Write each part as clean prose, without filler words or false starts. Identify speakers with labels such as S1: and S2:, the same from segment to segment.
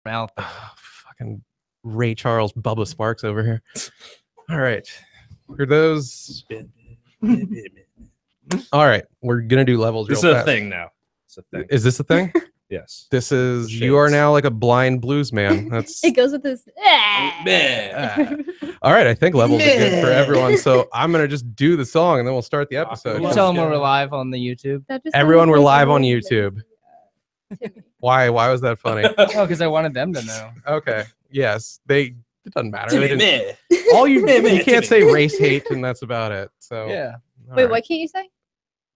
S1: mouth.
S2: Fucking Ray Charles, Bubba Sparks over here. All right. For those. All right. We're going to do levels.
S3: This is
S2: real
S3: a
S2: fast.
S3: thing now. It's a thing.
S2: Is this a thing?
S3: Yes.
S2: This is, you are now like a blind blues man. That's
S4: It goes with this.
S2: all right. I think levels are good for everyone. So I'm going to just do the song and then we'll start the episode.
S1: You tell them we're live on the YouTube.
S2: Everyone, we're live on YouTube. Why was that funny?
S1: Oh, because I wanted them to know.
S2: Okay. Yes. It doesn't matter. All you can't say race hate and that's about it. So
S1: Yeah.
S4: Wait, what can't you say?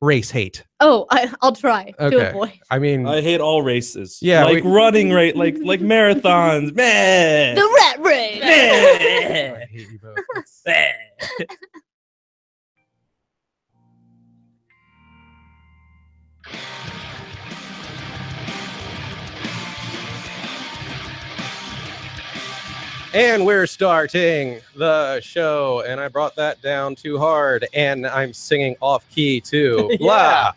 S2: Race hate.
S4: Oh, I'll try to
S2: Okay.
S4: avoid.
S2: I mean,
S3: I hate all races.
S2: Yeah,
S3: like running, right? Like marathons. Meh.
S4: The rat race.
S3: Meh.
S2: I hate you both. And we're starting the show, and I brought that down too hard, and I'm singing off key too.
S1: Yeah.
S2: Blah.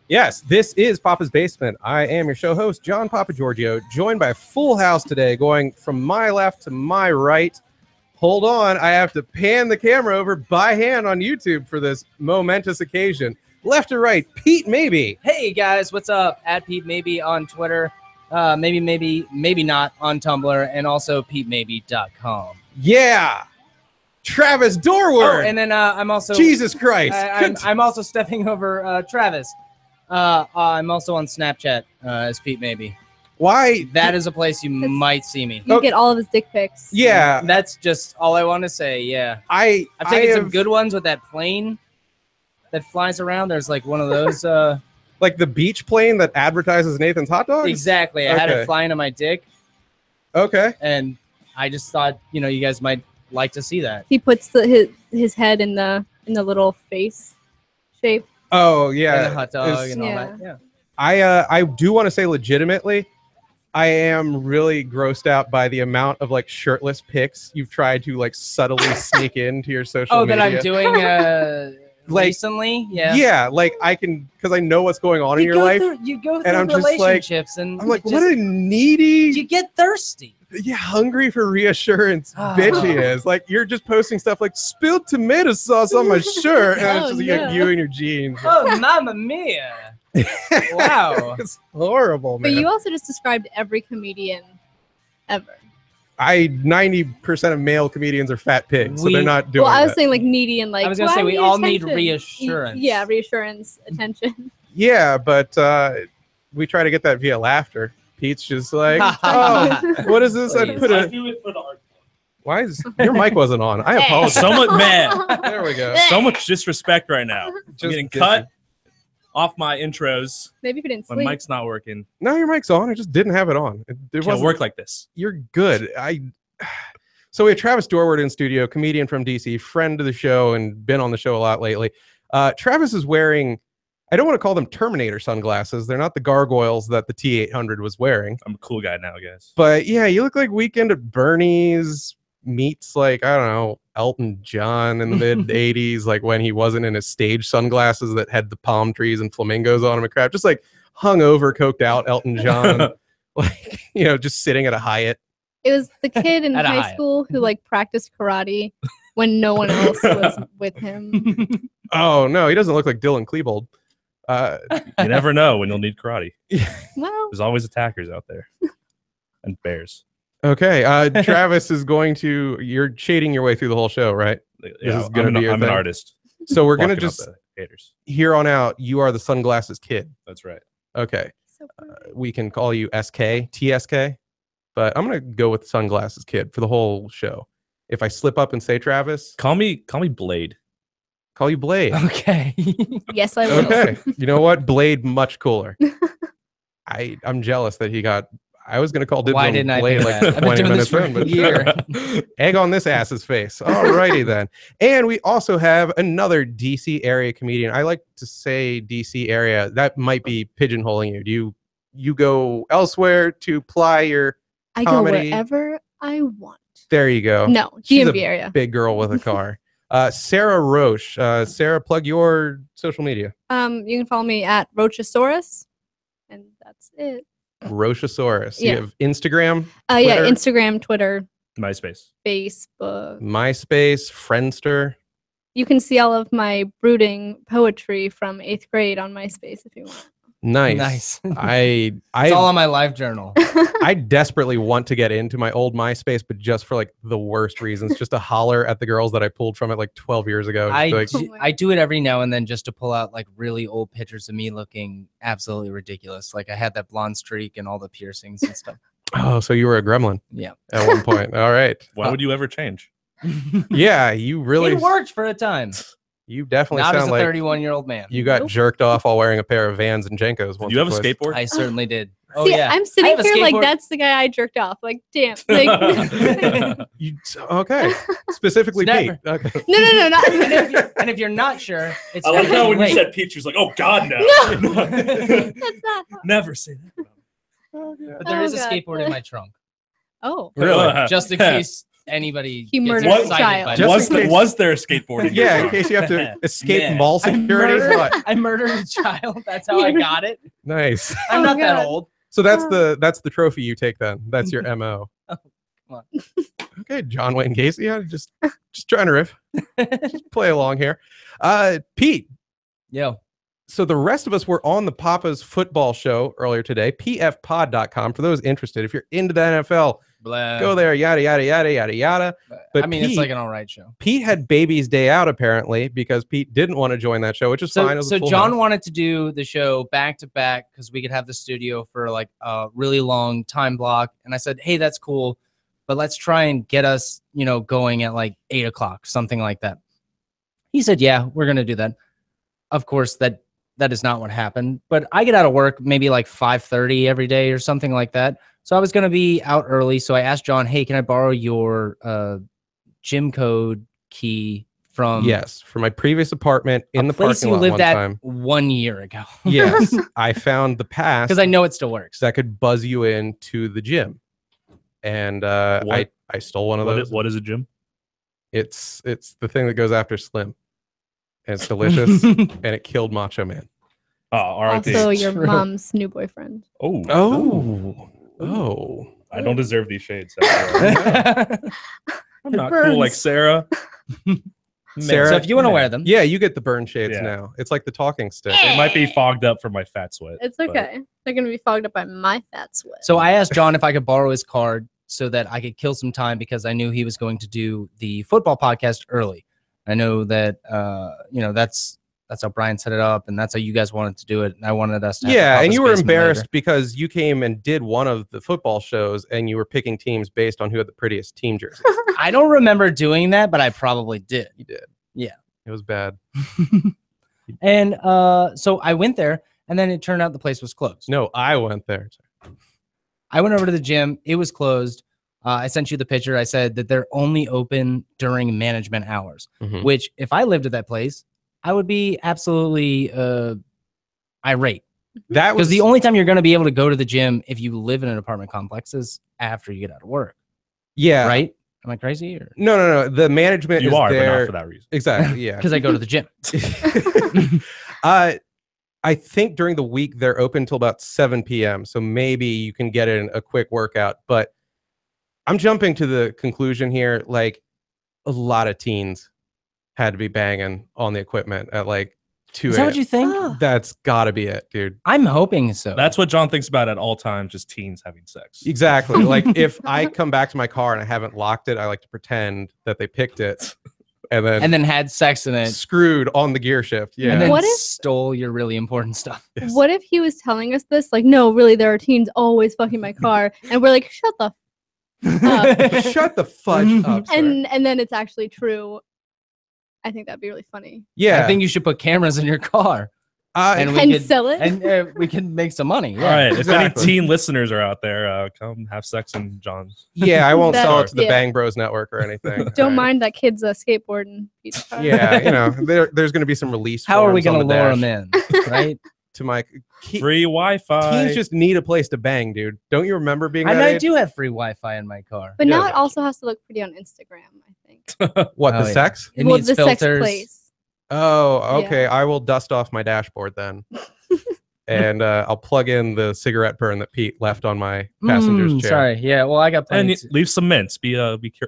S2: Yes, this is Papa's Basement. I am your show host, John Papa Giorgio, joined by a full house today, going from my left to my right. Hold on, I have to pan the camera over by hand on YouTube for this momentous occasion. Left to right, Pete Maybe.
S1: Hey guys, what's up? At Pete Maybe on Twitter. Maybe not on Tumblr, and also PeteMaybe.com.
S2: Yeah, Travis Dorward.
S1: Oh, and then I'm also
S2: Jesus Christ.
S1: I'm also stepping over Travis. I'm also on Snapchat as Pete Maybe.
S2: Why?
S1: That is a place you might see me.
S4: You get all of his dick pics.
S2: Yeah,
S1: That's just all I want to say. Yeah,
S2: I've
S1: taken some good ones with that plane that flies around. There's like one of those.
S2: Like the beach plane that advertises Nathan's hot dogs?
S1: Exactly. I had
S2: Okay.
S1: it flying on my dick,
S2: Okay.
S1: and I just thought, you guys might like to see that.
S4: He puts his head in the little face shape.
S2: Oh,
S1: And
S2: yeah.
S1: the hot dog
S2: It's-
S1: and all
S4: Yeah.
S1: that. Yeah.
S2: I do want to say legitimately, I am really grossed out by the amount of like shirtless pics you've tried to like subtly sneak into your social
S1: Oh,
S2: media.
S1: that I'm doing
S2: Like-
S1: recently? Yeah.
S2: Yeah, like I can, because I know what's going on in your life.
S1: You go through
S2: and I'm just like-
S1: relationships, and
S2: I'm like,
S1: you
S2: what a needy,
S1: you get thirsty.
S2: yeah, hungry for reassurance bitch he is. Like, you're just posting stuff like spilled tomato sauce on my shirt, and it's
S4: Oh,
S2: just
S4: no.
S2: like you and your jeans.
S1: Oh, mamma mia! Wow.
S2: It's horrible, man.
S4: But you also just described every comedian ever.
S2: 90% of male comedians are fat pigs, so they're not doing
S4: Well, I was
S2: that.
S4: saying like needy and like.
S1: I was gonna
S4: why
S1: say we
S4: need
S1: all need
S4: attention?
S1: reassurance.
S4: Yeah, reassurance, attention.
S2: Yeah, but we try to get that via laughter. Pete's just like, oh, what is this? I
S1: Please.
S2: put
S3: I
S2: a.
S3: do it for the art.
S2: Why is your mic wasn't on? I apologize.
S3: Somewhat mad.
S2: There we go.
S3: So much disrespect right now. I'm
S2: Just
S3: getting
S2: dissing.
S3: cut off my intros.
S4: Maybe if you didn't
S3: My
S4: sleep.
S3: mic's not working.
S2: No, your mic's on. I just didn't have it on. It
S3: Can't
S2: wasn't
S3: work like this.
S2: You're good. So we have Travis Dorward in studio, comedian from DC, friend of the show, and been on the show a lot lately. Travis is wearing, I don't want to call them Terminator sunglasses. They're not the gargoyles that the T800 was wearing.
S3: I'm a cool guy now, guys.
S2: But yeah, you look like Weekend at Bernie's meets like, I don't know, Elton John in the mid 80s, like when he wasn't in his stage sunglasses that had the palm trees and flamingos on him and crap. Just like hungover, coked out Elton John, like, just sitting at a Hyatt.
S4: It was the kid in
S1: At a
S4: high
S1: Hyatt.
S4: school who like practiced karate when no one else was with him.
S2: Oh no, he doesn't look like Dylan Klebold.
S3: You never know when you'll need karate.
S4: Well,
S3: There's always attackers out there. And bears.
S2: Okay, Travis is going to. You're shading your way through the whole show, right?
S3: Yeah,
S2: is gonna
S3: I'm,
S2: be your
S3: I'm an
S2: thing.
S3: artist.
S2: So we're gonna
S3: Blocking out
S2: just
S3: the haters.
S2: here on out. You are the sunglasses kid.
S3: That's right.
S2: Okay,
S4: so pretty.
S2: we can call you SK, TSK, but I'm gonna go with sunglasses kid for the whole show. If I slip up and say Travis,
S3: Call me Blade.
S2: call you Blade.
S1: Okay.
S4: Yes, I will.
S2: Okay, you know what? Blade much cooler. I'm jealous that he got. I was gonna call dibs
S1: Why
S2: on
S1: didn't I
S2: Blade
S1: think
S2: like
S1: that? I've been
S2: 20
S1: doing this
S2: minutes
S1: for
S2: in,
S1: a
S2: but
S1: year.
S2: egg on this ass's face. Alrighty then. And we also have another DC area comedian. I like to say DC area. That might be pigeonholing you. Do you go elsewhere to ply your
S4: I go
S2: comedy?
S4: wherever I want.
S2: There you go.
S4: No,
S2: She's
S4: DMV
S2: a
S4: area.
S2: big girl with a car. Sarah Roche. Sarah, plug your social media.
S4: You can follow me at Rochasaurus, and that's it.
S2: Rochasaurus.
S4: Yeah.
S2: You have Instagram,
S4: Yeah,
S2: Twitter?
S4: Instagram, Twitter,
S3: MySpace.
S4: Facebook.
S2: MySpace, Friendster.
S4: You can see all of my brooding poetry from 8th grade on MySpace if you want.
S2: Nice.
S1: It's
S2: I
S1: all on my live journal.
S2: I desperately want to get into my old MySpace, but just for like the worst reasons, just to holler at the girls that I pulled from it like 12 years ago. Just be like,
S4: Oh my
S1: I do it every now and then just to pull out like really old pictures of me looking absolutely ridiculous. Like I had that blonde streak and all the piercings and stuff.
S2: oh, so you were a gremlin
S1: Yeah.
S2: at one point. All right.
S3: Why would you ever change?
S2: Yeah, you really,
S1: It worked for a time.
S2: you definitely
S1: Not as
S2: sound
S1: a
S2: like
S1: 31-year-old man.
S2: you got
S4: Nope.
S2: jerked off while wearing a pair of Vans and Jenkos.
S3: Do you have a skateboard?
S1: I certainly did. Oh
S4: See,
S1: yeah.
S4: I'm
S1: I
S4: sitting
S1: have a
S4: here like
S1: skateboard.
S4: that's the guy I jerked off. Like, damn. Like,
S2: Okay. Specifically
S1: It's
S2: Pete.
S1: never-
S2: Okay.
S4: no, not.
S1: And if you're not sure, it's
S3: I like
S1: never
S3: how
S1: too
S3: when you
S1: late.
S3: said Pete, she was like, "Oh God, no,
S4: That's not.
S3: never say that."
S1: But there is
S4: Oh,
S1: a
S4: God.
S1: skateboard in my trunk,
S4: Oh.
S2: Really?
S1: just in case anybody
S4: He
S1: gets
S4: murdered
S3: a
S1: excited
S4: child.
S1: by
S2: Just
S1: this.
S2: in case-
S3: Was there a skateboard? In your
S2: Yeah, in
S3: trunk?
S2: case you have to escape
S3: Yeah.
S2: mall security. What?
S1: I murdered a child. That's how I got it.
S2: Nice.
S1: I'm
S4: Oh,
S1: not that
S4: God.
S1: old.
S2: So that's the trophy you take then. That's your MO.
S1: Oh, come
S2: Okay, John Wayne Gacy. Yeah, just trying to riff. Just play along here. Pete.
S1: Yo.
S2: So the rest of us were on the Papa's football show earlier today, pfpod.com. For those interested, if you're into the NFL,
S1: Blah.
S2: go there, yada, yada, yada, yada, yada. But
S1: I mean, it's
S2: Pete-
S1: like an all right show.
S2: Pete had baby's day out apparently because Pete didn't want to join that show, which is fine. It was a
S1: So
S2: full
S1: John
S2: house.
S1: wanted to do the show back to back because we could have the studio for like a really long time block. And I said, hey, that's cool, but let's try and get us, going at like 8 o'clock, something like that. He said, yeah, we're going to do that. Of course, that is not what happened, but I get out of work maybe like 5:30 every day or something like that. So I was going to be out early. So I asked John, hey, can I borrow your gym code key from
S2: Yes, from my previous apartment in the
S1: place
S2: parking
S1: you
S2: lot
S1: lived
S2: one
S1: at
S2: time.
S1: 1 year ago?
S2: Yes, I found the pass
S1: Because I know it still works.
S2: that could buzz you into the gym, and
S3: What?
S2: I stole one of those.
S3: What is a gym?
S2: It's the thing that goes after Slim, and it's delicious, and it killed Macho Man.
S3: Oh, R.I.P.
S4: Also, your
S1: True.
S4: mom's new boyfriend.
S3: Oh,
S2: Oh,
S3: I don't deserve these shades. I'm not cool like
S4: burns.
S3: Sarah.
S2: Sarah,
S1: So if you want to wear them,
S2: yeah, you get the burn shades
S3: Yeah.
S2: now. It's like the talking stick.
S3: It might be fogged up from my fat sweat.
S4: It's
S3: but-
S4: okay. They're gonna be fogged up by my fat sweat.
S1: So I asked John if I could borrow his card so that I could kill some time because I knew he was going to do the football podcast early. I know that that's how Brian set it up, and that's how you guys wanted to do it. And I wanted us to have the
S2: Yeah, and
S1: Papa's
S2: you were
S1: Basement
S2: embarrassed
S1: later.
S2: because you came and did one of the football shows, and you were picking teams based on who had the prettiest team jerseys.
S1: I don't remember doing that, but I probably did.
S2: You did.
S1: Yeah.
S2: It was bad.
S1: And so I went there, and then it turned out the place was closed.
S2: No, I went there.
S1: I went over to the gym. It was closed. I sent you the picture. I said that they're only open during management hours,
S2: Mhm.
S1: which if I lived at that place, I would be absolutely irate.
S2: That was
S1: Because the only time you're going to be able to go to the gym if you live in an apartment complex is after you get out of work,
S2: yeah.
S1: right? Am I crazy? Or
S2: No. The management
S3: You
S2: is
S3: are, but
S2: there
S3: not for that reason.
S2: exactly. Yeah.
S1: because I go to the gym.
S2: I think during the week they're open till about 7 p.m. So maybe you can get in a quick workout. But I'm jumping to the conclusion here. Like a lot of teens had to be banging on the equipment at like 2
S1: Is that
S2: a.m.
S1: what you think?
S4: Oh.
S2: That's gotta be it, dude.
S1: I'm hoping so.
S3: That's what John thinks about at all times, just teens having sex.
S2: Exactly. Like if I come back to my car and I haven't locked it, I like to pretend that they picked it and then
S1: had sex in it,
S2: screwed on the gear shift. Yeah.
S1: and then
S4: What if-
S1: stole your really important stuff.
S2: Yes.
S4: What if he was telling us this? Like, no, really, there are teens always fucking my car, and we're like, shut the.
S2: Shut the fudge up. Sir.
S4: And then it's actually true. I think that'd be really funny.
S2: Yeah.
S1: I think you should put cameras in your car, and we
S4: And
S1: could
S4: sell it.
S1: and we can make some money.
S3: All
S1: Yeah.
S3: right.
S2: exactly.
S3: If any teen listeners are out there, come have sex in John's.
S2: Yeah, I won't
S4: That-
S2: sell it to the
S4: yeah.
S2: Bang Bros network or anything.
S4: Don't
S2: Right.
S4: mind that kid's skateboard and pizza car.
S2: Yeah, there's going to be some release.
S1: How are we
S2: going to
S1: lure them in? Right?
S2: to my
S3: Free Wi-Fi.
S2: teens just need a place to bang, dude. Don't you remember being
S1: And
S2: that
S1: I
S2: age?
S1: do have free Wi-Fi in my car.
S4: But now
S2: Yeah.
S4: it also has to look pretty on Instagram, I think.
S2: What,
S1: Oh,
S2: the
S1: yeah.
S2: sex?
S1: It
S4: well,
S1: needs
S4: the sex
S1: filters.
S4: place.
S2: Oh, okay.
S4: Yeah.
S2: I will dust off my dashboard then and I'll plug in the cigarette burn that Pete left on my passenger's chair.
S1: Sorry. Yeah. Well, I got plenty.
S3: And leave some mints. Be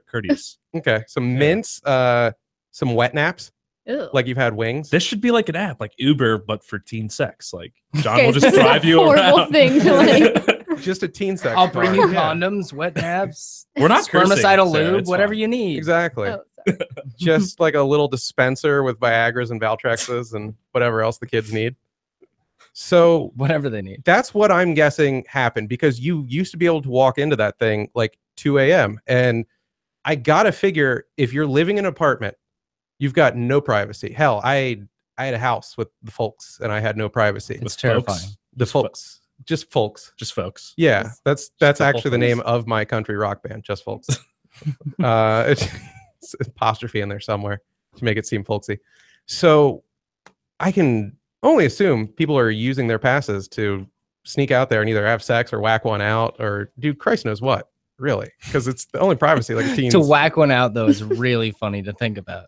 S3: courteous.
S2: Okay. Some mints, some wet naps,
S4: Ew.
S2: like you've had wings.
S3: This should be like an app, like Uber, but for teen sex. Like John
S4: Okay,
S3: will
S4: so
S3: just
S4: this is a
S3: drive you
S4: horrible
S3: around.
S4: thing to, like-
S2: Just a teen sex.
S1: I'll bring you
S2: car. Yeah.
S1: condoms, wet tabs,
S3: We're not cursing,
S1: spermicidal
S3: Sarah,
S1: lube,
S3: it's
S1: whatever
S3: fine.
S1: you need.
S2: Exactly.
S4: Oh, sorry.
S2: Just like a little dispenser with Viagras and Valtrexes and whatever else the kids need. So
S1: Whatever they need.
S2: that's what I'm guessing happened, because you used to be able to walk into that thing like 2 a.m. And I gotta figure, if you're living in an apartment, you've got no privacy. Hell, I had a house with the folks and I had no privacy.
S1: It's
S3: With
S1: terrifying.
S3: folks.
S2: The folks. Just folks.
S3: Just folks.
S2: Yeah, that's
S3: couple
S2: actually the
S3: folks.
S2: name of my country rock band, Just Folks. It's apostrophe in there somewhere to make it seem folksy. So I can only assume people are using their passes to sneak out there and either have sex or whack one out or do Christ knows what, really, because it's the only privacy like a teen.
S1: To whack one out, though, is really funny to think about.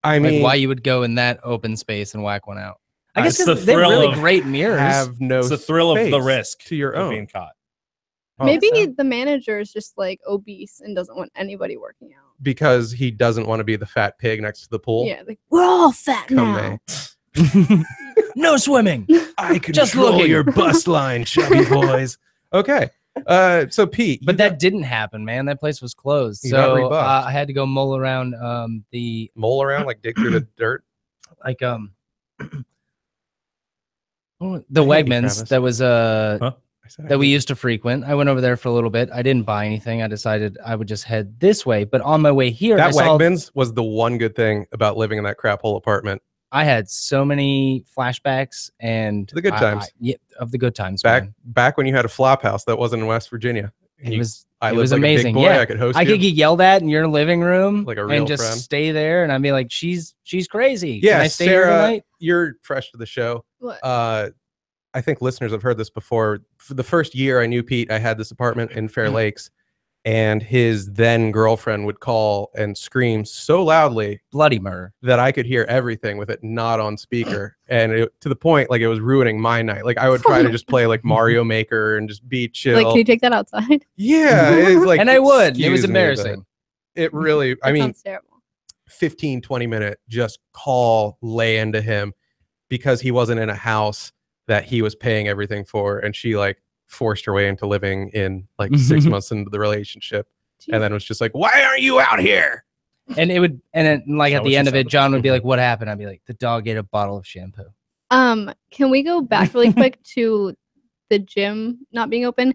S2: I mean,
S1: Like why you would go in that open space and whack one out. I guess
S3: It's the
S1: 'cause they have
S3: thrill
S1: really
S3: of
S1: great mirrors.
S2: have no
S3: It's the thrill of the
S2: space
S3: risk
S2: to your
S3: of
S2: own.
S3: being caught.
S2: Oh,
S4: Maybe
S1: so.
S4: the manager is just like obese and doesn't want anybody working out.
S2: because he doesn't want to be the fat pig next to the pool.
S4: Yeah, like we're all fat
S2: Come
S4: now.
S2: May.
S1: No swimming.
S2: I
S1: Just looking.
S2: your bust line, chubby boys. Okay. So Pete,
S1: But
S2: you
S1: that didn't happen, man. That place was closed.
S2: You got
S1: So
S2: rebuffed.
S1: I had to go mull around the
S2: got mole around, like dig through the dirt.
S1: like the
S2: I hate you,
S1: Wegmans
S2: Travis.
S1: that was
S3: Huh?
S2: I said I
S1: that we
S2: hate
S1: used to frequent. I went over there for a little bit. I didn't buy anything. I decided I would just head this way. But on my way here,
S2: that
S1: I saw
S2: Wegmans was the one good thing about living in that crap hole apartment.
S1: I had so many flashbacks and
S2: The good times.
S1: yeah, of the good times.
S2: Back
S1: man.
S2: back when you had a flop house that wasn't in West Virginia.
S1: It was
S2: I
S1: it
S2: lived
S1: was
S2: like a big
S1: amazing.
S2: boy.
S1: Yeah.
S2: I could host
S1: I
S2: you.
S1: could get yelled at in your living room
S2: Like a real
S1: and just
S2: friend.
S1: stay there, and I'd be like, "She's crazy." Can
S2: Yeah,
S1: I stay here
S2: Sarah,
S1: tonight?
S2: you're fresh to the show.
S4: What?
S2: I think listeners have heard this before. For the first year I knew Pete, I had this apartment in Fair Lakes, and his then girlfriend would call and scream so loudly
S1: Bloody murder.
S2: that I could hear everything with it not on speaker, and to the point like it was ruining my night. Like I would try to just play like Mario Maker and just be chill.
S4: Like, can you take that outside?
S2: Yeah, it's like,
S1: And I would. It was
S2: excuse me, but
S1: embarrassing.
S2: It really, I
S4: That
S2: mean,
S4: sounds terrible.
S2: 15, 20 minute just call lay into him because he wasn't in a house that he was paying everything for, and she like forced her way into living in like 6 months into the relationship, and then was just like, why aren't you out here?
S1: And it would, and then like
S3: Is
S1: at
S3: that
S1: the
S3: what
S1: end
S3: she
S1: of it,
S3: said?
S1: John would be like, "What happened?" I'd be like, "The dog ate a bottle of shampoo."
S4: Can we go back really quick to the gym not being open?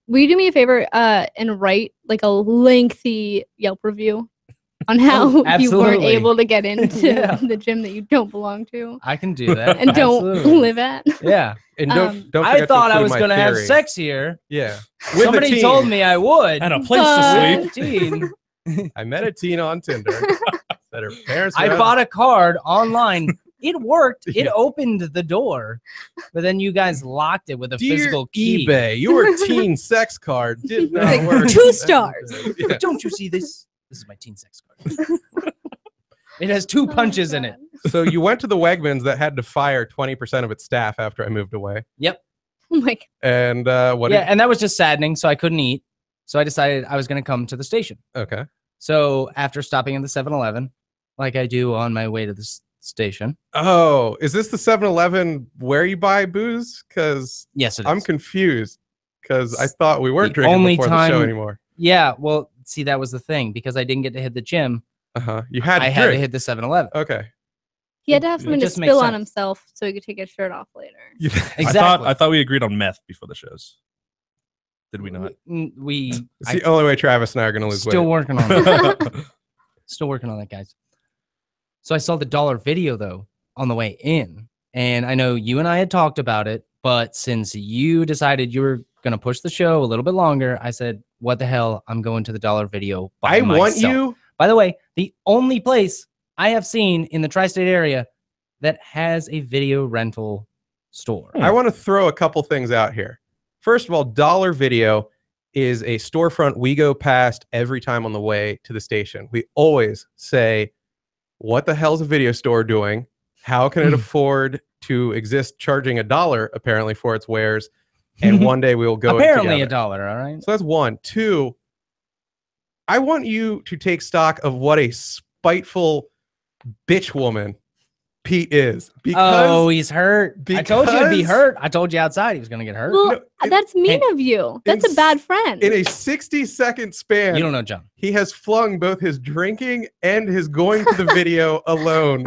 S4: Will you do me a favor and write like a lengthy Yelp review on how you weren't
S1: absolutely.
S4: able to get into
S1: Yeah.
S4: the gym that you don't belong to
S1: I can do that
S4: and don't
S1: Absolutely.
S4: live at?
S1: Yeah,
S2: And
S4: Um,
S2: don't
S1: I
S2: forget to
S1: thought I
S2: include
S1: was
S2: my
S1: gonna have
S2: theory.
S1: sex here.
S2: Yeah, with a
S1: Somebody
S2: teen.
S1: told me I would.
S3: And a place to
S4: But-
S3: sleep.
S1: 15.
S2: I met a teen on Tinder that her parents.
S1: I
S2: were-
S1: bought a card online. It worked. It
S2: Yeah.
S1: opened the door, but then you guys locked it with a
S2: Dear
S1: physical key.
S2: eBay, your teen sex card did not
S4: Like,
S2: work.
S4: 2 stars.
S2: Yeah.
S1: Don't you see this? This is my teen sex card. It has 2
S4: Oh my
S1: punches in it.
S4: God.
S2: So you went to the Wegmans that had to fire 20% of its staff after I moved away.
S1: Yep.
S4: Oh my God.
S2: And what?
S1: Yeah, and that was just saddening. So I couldn't eat. So I decided I was going to come to the station.
S2: Okay.
S1: So after stopping in the 7-Eleven, like I do on my way to the station.
S2: Oh, is this the 7-Eleven where you buy booze? Because
S1: Yes, it is.
S2: I'm confused. Because I thought we weren't
S1: The
S2: drinking
S1: only
S2: before the show
S1: time-
S2: anymore.
S1: Yeah, well, see, that was the thing because I didn't get to hit the gym.
S2: You had to
S1: I had to
S2: drink.
S1: hit the 7-Eleven.
S2: Okay.
S4: He had to have
S1: It
S4: something to
S1: just makes
S4: spill on
S1: sense.
S4: himself so he could take his shirt off later.
S1: Exactly.
S3: I thought we agreed on meth before the shows. Did we not?
S1: We
S2: It's the only way Travis and I are going to lose
S1: still
S2: weight.
S1: working on it. Still working on that, guys. So I saw the dollar video though on the way in, and I know you and I had talked about it, but since you decided you were gonna push the show a little bit longer, I said, "What the hell? I'm going to the dollar video." By
S2: I want
S1: myself."
S2: you.
S1: By the way, the only place I have seen in the tri-state area that has a video rental store.
S2: I want to throw a couple things out here. First of all, Dollar Video is a storefront we go past every time on the way to the station. We always say, what the hell's a video store doing? How can it afford to exist charging $1 apparently for its wares, and one day we will go
S1: apparently
S2: together.
S1: $1. All right.
S2: So that's one. Two, I want you to take stock of what a spiteful bitch woman Pete is.
S1: Oh, he's hurt. I told you he'd be
S2: because-
S1: hurt. I told you outside he was gonna get hurt.
S4: Well,
S2: No,
S4: that's mean of you. That's a bad friend.
S2: in a 60-second span,
S1: You don't know, John.
S2: he has flung both his drinking and his going to the video alone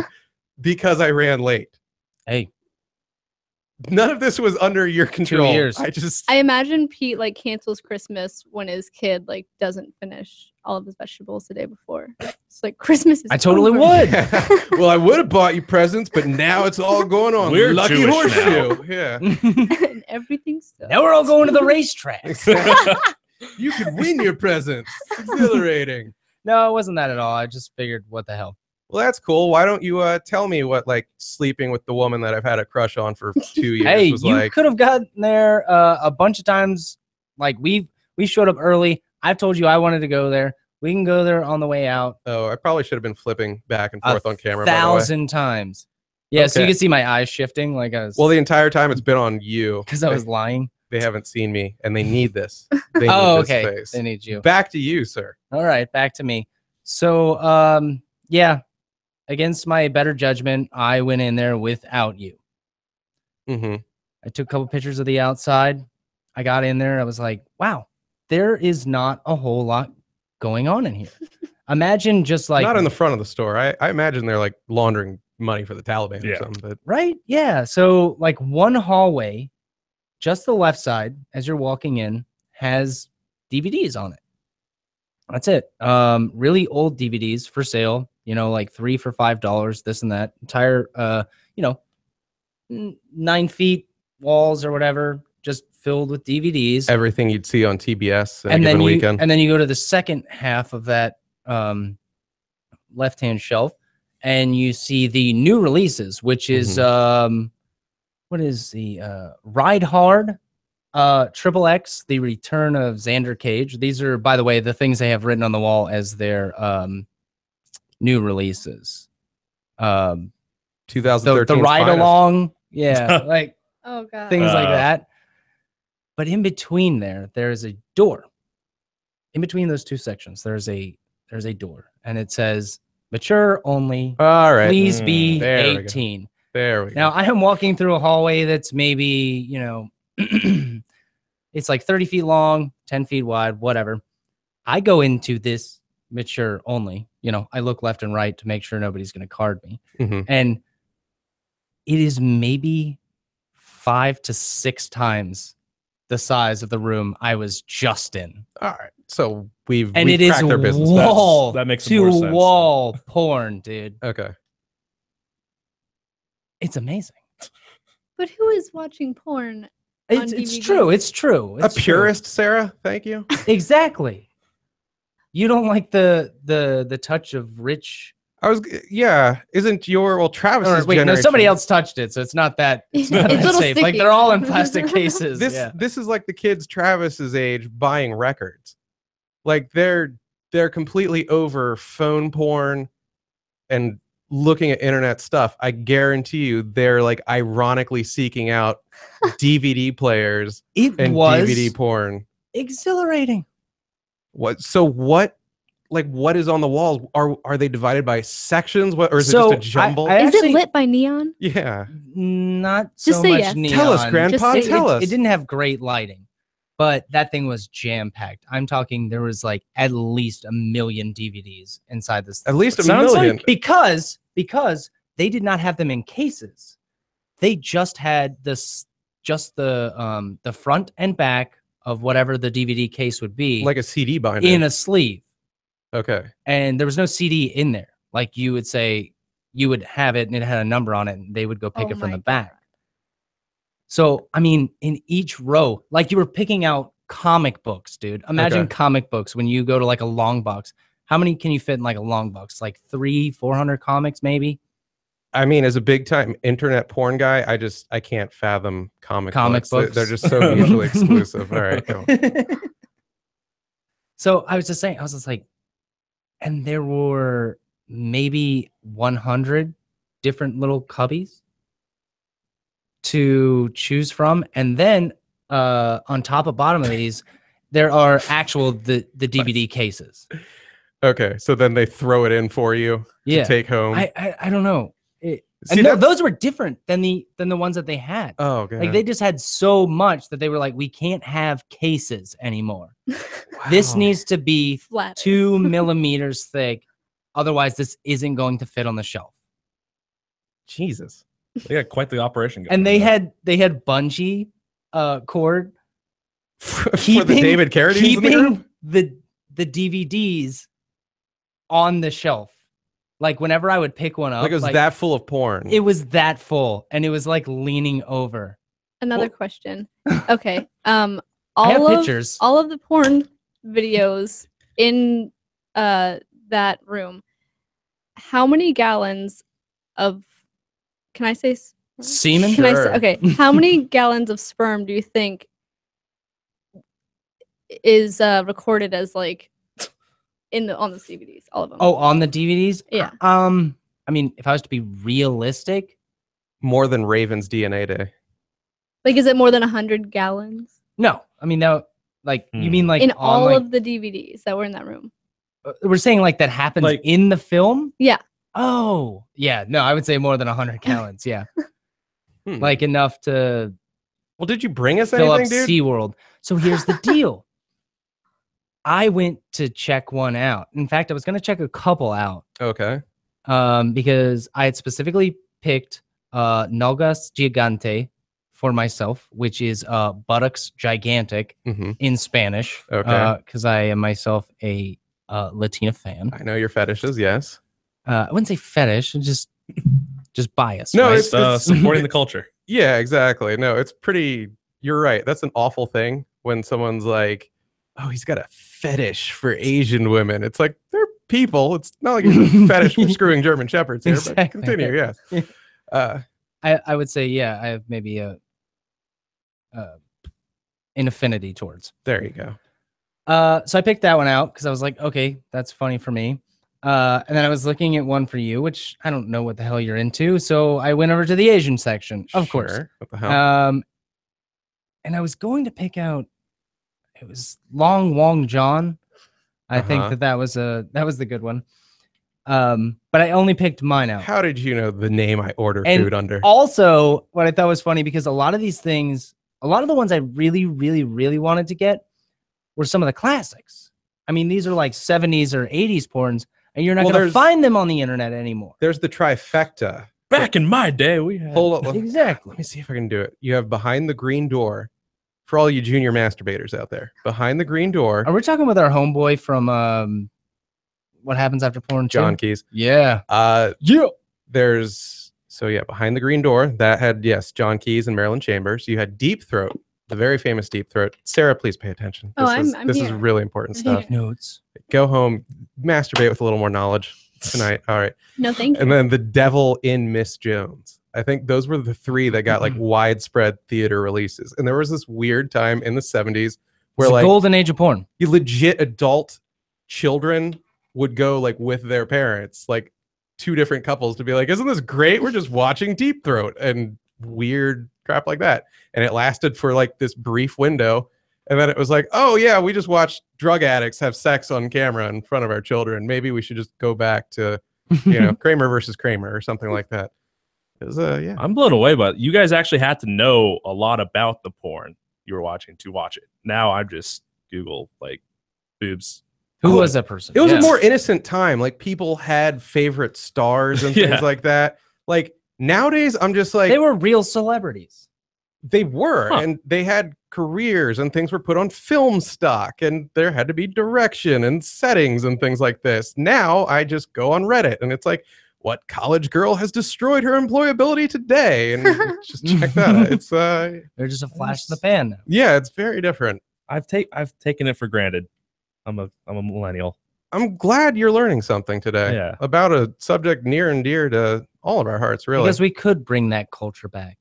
S2: because I ran late.
S1: Hey,
S2: None of this was under your control.
S1: years.
S4: I imagine Pete like cancels Christmas when his kid like doesn't finish all of his vegetables the day before. It's like Christmas is
S1: I totally
S4: over.
S1: would.
S2: Well, I would have bought you presents, but now it's all going on.
S3: We're
S2: Lucky
S3: Jewish
S2: horseshoe. Yeah.
S4: And everything sucks.
S1: Now we're all going to the racetrack.
S2: You could win your presents. Exhilarating.
S1: No, it wasn't that at all. I just figured, what the hell?
S2: Well, that's cool. Why don't you tell me what like sleeping with the woman that I've had a crush on for 2 years
S1: Hey,
S2: was
S1: you
S2: like?
S1: could have gotten there a bunch of times. Like we showed up early. I've told you I wanted to go there. We can go there on the way out.
S2: Oh, I probably should have been flipping back and forth on camera. By the way.
S1: 1,000 times. Yeah, so you
S2: Okay.
S1: can see my eyes shifting like I was.
S2: Well, the entire time it's been on you
S1: because I was lying.
S2: They haven't seen me, and they need this. They
S1: Oh,
S2: need this
S1: okay.
S2: face.
S1: They need you.
S2: Back to you, sir.
S1: All right, back to me. So, yeah, against my better judgment, I went in there without you.
S2: Mm-hmm.
S1: I took a couple pictures of the outside. I got in there. I was like, wow, there is not a whole lot going on in here. Imagine just like
S2: Not in the front of the store. I imagine they're like laundering money for the Taliban or
S3: Yeah.
S2: something. But
S1: right? Yeah. So like one hallway, just the left side as you're walking in, has DVDs on it. That's it. Really old DVDs for sale, you know, like 3 for $5, this and that. Entire 9 feet walls or whatever, just filled with DVDs.
S2: everything you'd see on TBS
S1: And then
S2: weekend.
S1: and then you go to the second half of that left-hand shelf and you see the new releases, which is what is the Ride Hard, Triple X, The Return of Xander Cage. These are, by the way, the things they have written on the wall as their new releases.
S2: 2013
S1: The ride along, yeah, like
S4: Oh god.
S1: things like that. But in between there's a door. In between those two sections, there's a door, and it says mature only.
S2: All right.
S1: Please be
S2: there we go.
S1: 18.
S2: There we go.
S1: Now I am walking through a hallway that's maybe, it's like 30 feet long, 10 feet wide, whatever. I go into this mature only, I look left and right to make sure nobody's going to card me.
S2: Mhm.
S1: And it is maybe 5 to 6 times the size of the room I was just in.
S2: All right. So we've
S1: And
S2: we've
S1: it is
S2: cracked our business.
S1: wall
S3: That makes
S1: to
S3: more sense.
S1: wall porn, dude.
S2: Okay.
S1: It's amazing.
S4: But who is watching porn? On
S1: It's
S4: DVD.
S1: true. It's true.
S2: A
S1: It's true.
S2: purist, Sarah. Thank you.
S1: Exactly. You don't like the touch of rich.
S2: Yeah. Isn't your Travis's
S1: Or, wait, no,
S2: generation?
S1: somebody else touched it, so it's not that. It's not
S4: It's
S1: that
S4: a little
S1: safe. Like
S4: sticky.
S1: they're all in plastic cases.
S2: This is like the kids Travis's age buying records. Like they're completely over phone porn and looking at internet stuff. I guarantee you they're like ironically seeking out DVD players
S1: It
S2: and
S1: was
S2: DVD porn.
S1: exhilarating.
S2: What is on the walls? Are they divided by sections? Or is
S1: So,
S2: it just a jumble?
S1: I
S4: Is
S1: actually-
S4: it lit by neon?
S2: yeah.
S1: Not
S4: Just
S1: so
S4: say
S1: much
S4: yes.
S1: neon.
S2: Tell us, Grandpa.
S4: Just say
S2: Tell us.
S1: It didn't have great lighting, but that thing was jam packed. I'm talking there was like at least 1 million DVDs inside this.
S2: At least a
S1: Sounds
S2: million.
S1: like- because they did not have them in cases. They just had the front and back of whatever the DVD case would be,
S2: like a CD binder.
S1: in a sleeve,
S2: Okay.
S1: and there was no CD in there. Like you would say, you would have it and it had a number on it, and they would go pick
S4: Oh
S1: it from
S4: my
S1: the back. So, I mean, in each row, like you were picking out comic books, dude. Imagine
S2: Okay.
S1: comic books when you go to like a long box. How many can you fit in like a long box? Like 300-400 comics, maybe?
S2: I mean, as a big time internet porn guy, I can't fathom comic books. They're just so mutually exclusive. All right. Go on.
S1: So I was just like, and there were maybe 100 different little cubbies to choose from, and then on top of bottom of these, there are the DVD cases.
S2: Okay, so then they throw it in for you to take home.
S1: I don't know.
S2: See,
S1: And those were different than the ones that they had.
S2: Oh, okay.
S1: Like they just had so much that they were like, we can't have cases anymore. This needs to be
S4: Flat.
S1: 2 millimeters thick. Otherwise, this isn't going to fit on the shelf.
S2: Jesus.
S3: They got quite the operation going.
S1: And they had bungee cord
S2: For the David Carradines in the room?
S1: the DVDs on the shelf. Like whenever I would pick one up,
S2: Like it was that full of porn.
S1: It was that full, and it was like leaning over.
S4: Another question. Okay.
S1: I have pictures.
S4: All of the porn videos in that room. How many gallons of? Can I say
S1: Semen?
S4: Can I say, okay? How many gallons of sperm do you think is recorded as like on the DVDs? All of them.
S1: Oh, on the DVDs?
S4: Yeah.
S1: I mean, if I was to be realistic,
S2: more than Raven's DNA day.
S4: Like, is it more than 100 gallons?
S1: No. I mean, that like you mean like
S4: in
S1: on,
S4: all
S1: like,
S4: of the DVDs that were in that room?
S1: We're saying like that happens
S3: Like-
S1: in the film?
S4: Yeah.
S1: Oh, yeah. No, I would say more than 100 gallons. Yeah. Like enough to
S2: Well, did you bring us
S1: fill
S2: anything,
S1: up
S2: dude?
S1: SeaWorld. So here's the deal. I went to check one out. In fact, I was going to check a couple out
S2: Okay.
S1: because I had specifically picked Nalgas Gigante for myself, which is buttocks gigantic in Spanish.
S2: Okay.
S1: Because I am myself a Latina fan.
S2: I know your fetishes, yes.
S1: I wouldn't say fetish, just bias.
S2: No,
S1: right?
S3: It's supporting the culture.
S2: Yeah, exactly. No, it's pretty. You're right. That's an awful thing when someone's like, "Oh, he's got a fetish for Asian women." It's like they're people. It's not like he's a fetish for screwing German shepherds here. But
S1: Exactly.
S2: continue. Yes.
S1: I would say, yeah, I have maybe an affinity towards.
S2: There you go.
S1: So I picked that one out because I was like, okay, that's funny for me. And then I was looking at one for you, which I don't know what the hell you're into. So I went over to the Asian section, of course.
S2: Sure. What the hell?
S1: And I was going to pick out. It was Long Wong John. I think that was the good one. But I only picked mine out.
S2: How did you know the name I order
S1: And
S2: food under?
S1: Also, what I thought was funny because a lot of these things, a lot of the ones I really, really, really wanted to get were some of the classics. I mean, these are like 70s or 80s porns, and you're not going to find them on the internet anymore.
S2: There's the trifecta.
S3: Back in my day, we had.
S2: Hold on.
S1: Exactly.
S2: Let me see if I can do it. You have Behind the Green Door. For all you junior masturbators out there, Behind the Green Door.
S1: Are we talking with our homeboy from What Happens After Porn?
S2: John Keys.
S1: Yeah.
S2: Yeah. There's Behind the Green Door that had John Keys and Marilyn Chambers. You had Deep Throat, the very famous Deep Throat. Sarah, please pay attention. This is really important stuff.
S1: Notes.
S2: Go home, masturbate with a little more knowledge tonight. All right.
S4: No, thank you.
S2: And then The Devil in Miss Jones. I think those were the three that got like widespread theater releases. And there was this weird time in the 70s where
S1: It's
S2: like
S1: the golden age of porn.
S2: you legit adult children would go like with their parents, like two different couples to be like, isn't this great? We're just watching Deep Throat and weird crap like that. And it lasted for like this brief window. And then it was like, oh yeah, we just watched drug addicts have sex on camera in front of our children. Maybe we should just go back to, Kramer versus Kramer or something like that.
S3: I'm blown away by it. You guys actually had to know a lot about the porn you were watching to watch it. Now I just Google like boobs.
S1: Who was that person?
S2: It was a more innocent time. Like people had favorite stars and things like that. Like nowadays, I'm just like
S1: they were real celebrities.
S2: They were, and they had careers, and things were put on film stock, and there had to be direction and settings and things like this. Now I just go on Reddit, and it's like, what college girl has destroyed her employability today? And just check that out. It's
S1: they're just a flash in the pan now.
S2: Yeah, it's very different.
S3: I've taken it for granted. I'm a millennial.
S2: I'm glad you're learning something today about a subject near and dear to all of our hearts, really.
S1: Because we could bring that culture back.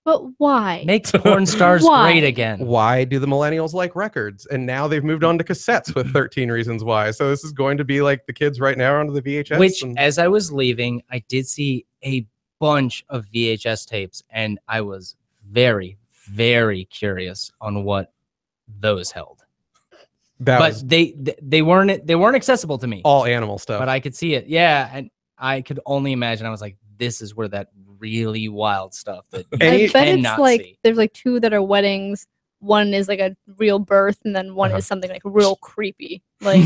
S4: But why?
S1: Make porn stars great again.
S2: Why do the millennials like records? And now they've moved on to cassettes with 13 Reasons Why. So this is going to be like the kids right now onto the VHS.
S1: Which, as I was leaving, I did see a bunch of VHS tapes, and I was very, very curious on what those held. But they weren't accessible to me.
S2: All animal stuff.
S1: But I could see it. Yeah, and I could only imagine. I was like, this is where that really wild stuff that you
S4: I bet it's
S1: cannot
S4: like
S1: see.
S4: there's like 2 that are weddings. One is like a real birth, and then one is something like real creepy. Like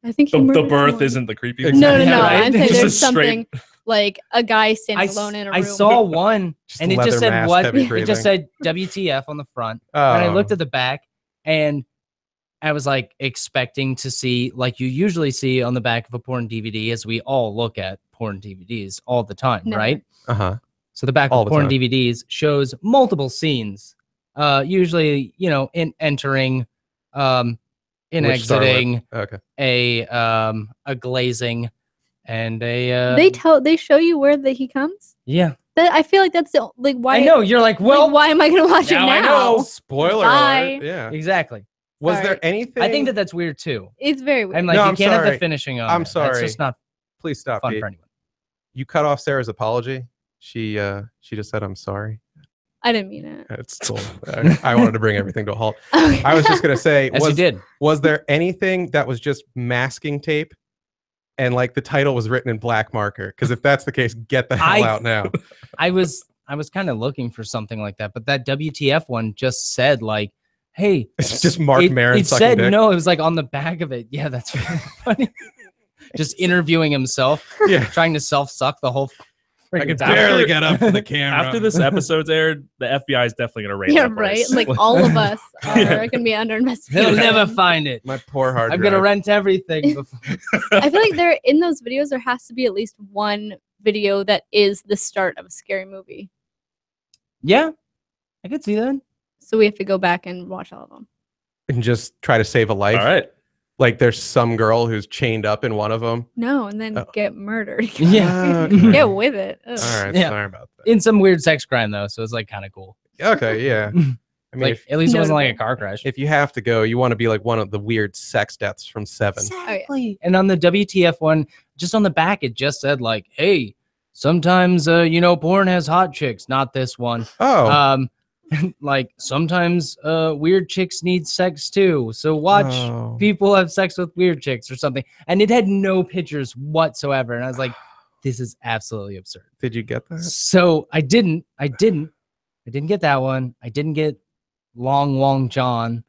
S4: I think
S3: the birth isn't the creepy one.
S4: No.
S1: Right?
S4: I'm saying
S3: Just a
S4: there's
S3: straight-
S4: something like a guy standing alone in a room.
S1: I saw one, and it just
S2: leather
S1: said
S2: mask,
S1: what?
S2: heavy
S1: It
S2: breathing.
S1: just said WTF on the front,
S2: Oh.
S1: and I looked at the back, and I was like expecting to see, like you usually see on the back of a porn DVD, as we all look at porn DVDs all the time,
S4: Never.
S1: right? So the back
S2: All
S1: of
S2: the
S1: porn
S2: time.
S1: DVDs shows multiple scenes, usually, you know, in entering, in
S2: Which Star
S1: exiting,
S2: Okay.
S1: a glazing, and a
S4: They show you where he comes.
S1: yeah.
S4: I feel like that's the like why
S1: I know you're like, well,
S4: like, why am I gonna watch it
S1: now
S4: now?
S1: I know.
S2: Spoiler
S4: Bye.
S2: alert. Yeah.
S1: exactly.
S2: Was
S4: Sorry.
S2: there anything?
S1: I think that that's weird too.
S4: It's very weird.
S1: I'm like,
S2: No,
S1: you
S2: I'm
S1: can't have
S2: sorry.
S1: the finishing on.
S2: I'm
S1: That's
S2: sorry.
S1: just not
S2: Please stop.
S1: fun
S2: Pete.
S1: for anyone.
S2: You cut off Sarah's apology. She just said, "I'm sorry."
S4: I didn't mean it.
S2: It's cool. I wanted to bring everything to a halt.
S4: Okay.
S2: I was just gonna say,
S1: As you did.
S2: was there anything that was just masking tape, and like the title was written in black marker? Because if that's the case, get the hell out now.
S1: I was kind of looking for something like that, but that WTF one just said like, "Hey,
S2: It's just Mark Maron
S1: It
S2: sucking
S1: said
S2: dick.
S1: no. It was like on the back of it. Yeah, that's really funny. Just interviewing himself,
S2: Yeah.
S1: trying to self-suck the whole.
S2: I
S1: freaking
S2: could
S1: time.
S2: barely get up for the camera.
S3: After this episode's aired, the FBI is definitely gonna raid
S4: Yeah,
S3: that
S4: right.
S3: place.
S4: Like all of us are gonna be under investigation.
S1: They'll never find it.
S2: My poor hard
S1: I'm
S2: drive.
S1: gonna rent everything. Before.
S4: I feel like there in those videos there has to be at least one video that is the start of a scary movie.
S1: Yeah, I could see that.
S4: So we have to go back and watch all of them.
S2: and just try to save a life.
S3: All right.
S2: Like there's some girl who's chained up in one of them.
S4: No, and then
S2: Oh.
S4: get murdered.
S1: Yeah.
S2: Okay.
S4: Get with it. Ugh.
S2: All right.
S1: Yeah.
S2: Sorry about that.
S1: In some weird sex crime though, so it's like kind of cool.
S2: Okay. Yeah. I mean,
S1: Like at least it wasn't like a
S4: Notable.
S1: car crash.
S2: if you have to go, you want to be like one of the weird sex deaths from Seven.
S1: Exactly. And on the WTF one, just on the back, it just said like, "Hey, sometimes you know, porn has hot chicks." Not this one.
S2: Oh.
S1: Like sometimes weird chicks need sex too. So watch
S2: Oh.
S1: people have sex with weird chicks or something. And it had no pictures whatsoever. And I was like, this is absolutely absurd.
S2: Did you get that?
S1: So I didn't get that one. I didn't get Long Wong John.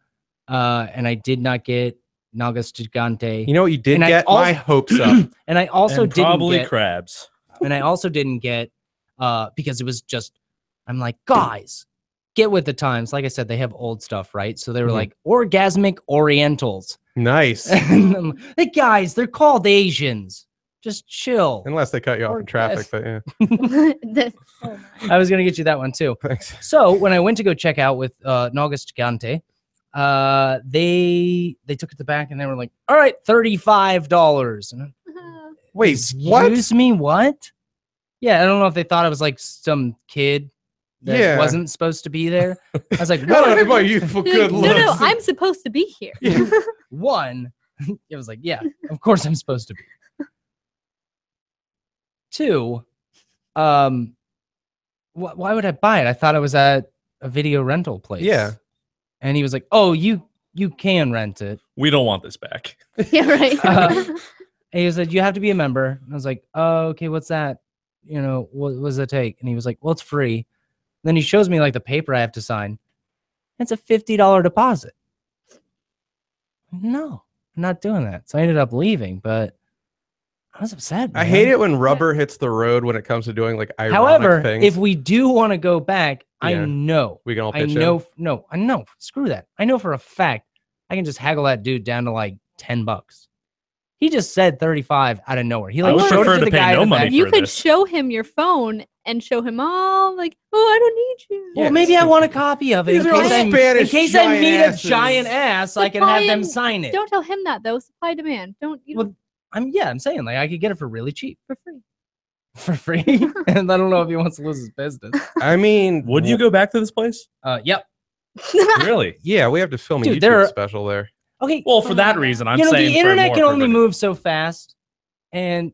S1: And I did not get Nagas Gigante.
S2: You know what you did
S1: And I
S2: get?
S1: also-
S2: My hopes up.
S1: And I also
S3: And
S1: didn't
S3: probably
S1: get
S3: crabs.
S1: and I also didn't get because it was just I'm like, guys, get with the times. Like I said, they have old stuff, right? So they were
S2: Mhm.
S1: like orgasmic orientals.
S2: Nice.
S1: And I'm like, guys, they're called Asians. Just chill.
S2: Unless they cut you off
S1: Or
S2: in traffic,
S1: yes.
S2: but yeah.
S4: Oh my.
S1: I was gonna get you that one too.
S2: Thanks.
S1: So when I went to go check out with Nagas Gigante, they took it to back and they were like, all right, $35. And I'm,
S2: Wait,
S1: excuse me, what? Yeah, I don't know if they thought I was like some kid that
S2: Yeah.
S1: wasn't supposed to be there. I was like,
S2: Not
S1: what?
S2: my youthful
S4: You're
S2: good
S4: like,
S2: looks.
S4: no, I'm supposed to be here.
S2: Yeah.
S1: One, it was like, yeah, of course I'm supposed to be. Two, why would I buy it? I thought I was at a video rental place.
S2: Yeah.
S1: And he was like, oh, you can rent it.
S3: We don't want this back.
S4: Yeah, right.
S1: And he said, you have to be a member. And I was like, oh, okay, what's that? You know, what does that take? And he was like, well, it's free. Then he shows me like the paper I have to sign. It's a $50 deposit. No, I'm not doing that. So I ended up leaving, but I was upset.
S2: I
S1: man.
S2: hate it when rubber hits the road when it comes to doing like ironic
S1: However,
S2: things.
S1: if we do want to go back, I
S2: Yeah.
S1: know.
S2: we can all
S1: I
S2: pitch
S1: know. No, I know. Screw that. I know for a fact I can just haggle that dude down to like $10. He just said 35 out of nowhere. He like
S3: I would
S1: showed it
S3: prefer
S1: to
S3: to
S1: the
S3: pay
S1: guy.
S3: no
S1: in the
S3: money
S1: back.
S4: You
S3: for
S4: could
S3: this.
S4: show him your phone and show him all like, oh, I don't need you.
S1: Well,
S2: Yeah,
S1: maybe
S2: it's
S1: I want a copy of it.
S2: These
S1: in
S2: are all
S1: case I-
S2: Spanish
S1: in case I
S2: giant
S1: meet
S2: asses.
S1: a giant ass, I can have them
S4: Supply
S1: sign it.
S4: Don't tell him that though. Supply demand. Don't you
S1: Well, I'm saying like I could get it for really cheap.
S4: for free.
S1: For free. And I don't know if he wants to lose his business.
S2: I mean,
S3: Would you go back to this place?
S1: Yep.
S3: Really?
S2: Yeah, we have to film a
S1: Dude,
S2: YouTube
S1: there are-
S2: special there.
S1: Okay.
S3: Well, for that reason, I'm
S1: you know,
S3: saying
S1: the internet
S3: for
S1: can
S3: more
S1: only
S3: primitive-
S1: move so fast, and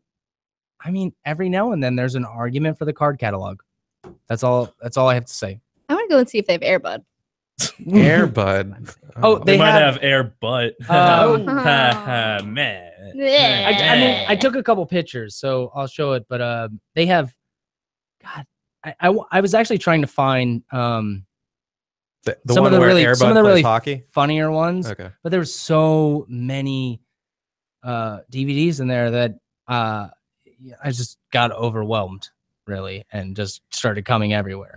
S1: I mean, every now and then there's an argument for the card catalog. That's all I have to say.
S4: I want to go and see if they have Airbud.
S2: Airbud.
S1: Oh,
S3: They might have air butt. Man.
S1: I mean, I took a couple pictures, so I'll show it. But they have, God, I was actually trying to find
S2: the
S1: some
S2: one
S1: of the
S2: where
S1: really
S2: Airbud
S1: some of the
S2: plays
S1: really
S2: hockey.
S1: funnier ones.
S2: Okay.
S1: But there were so many DVDs in there that I just got overwhelmed, really, and just started coming everywhere.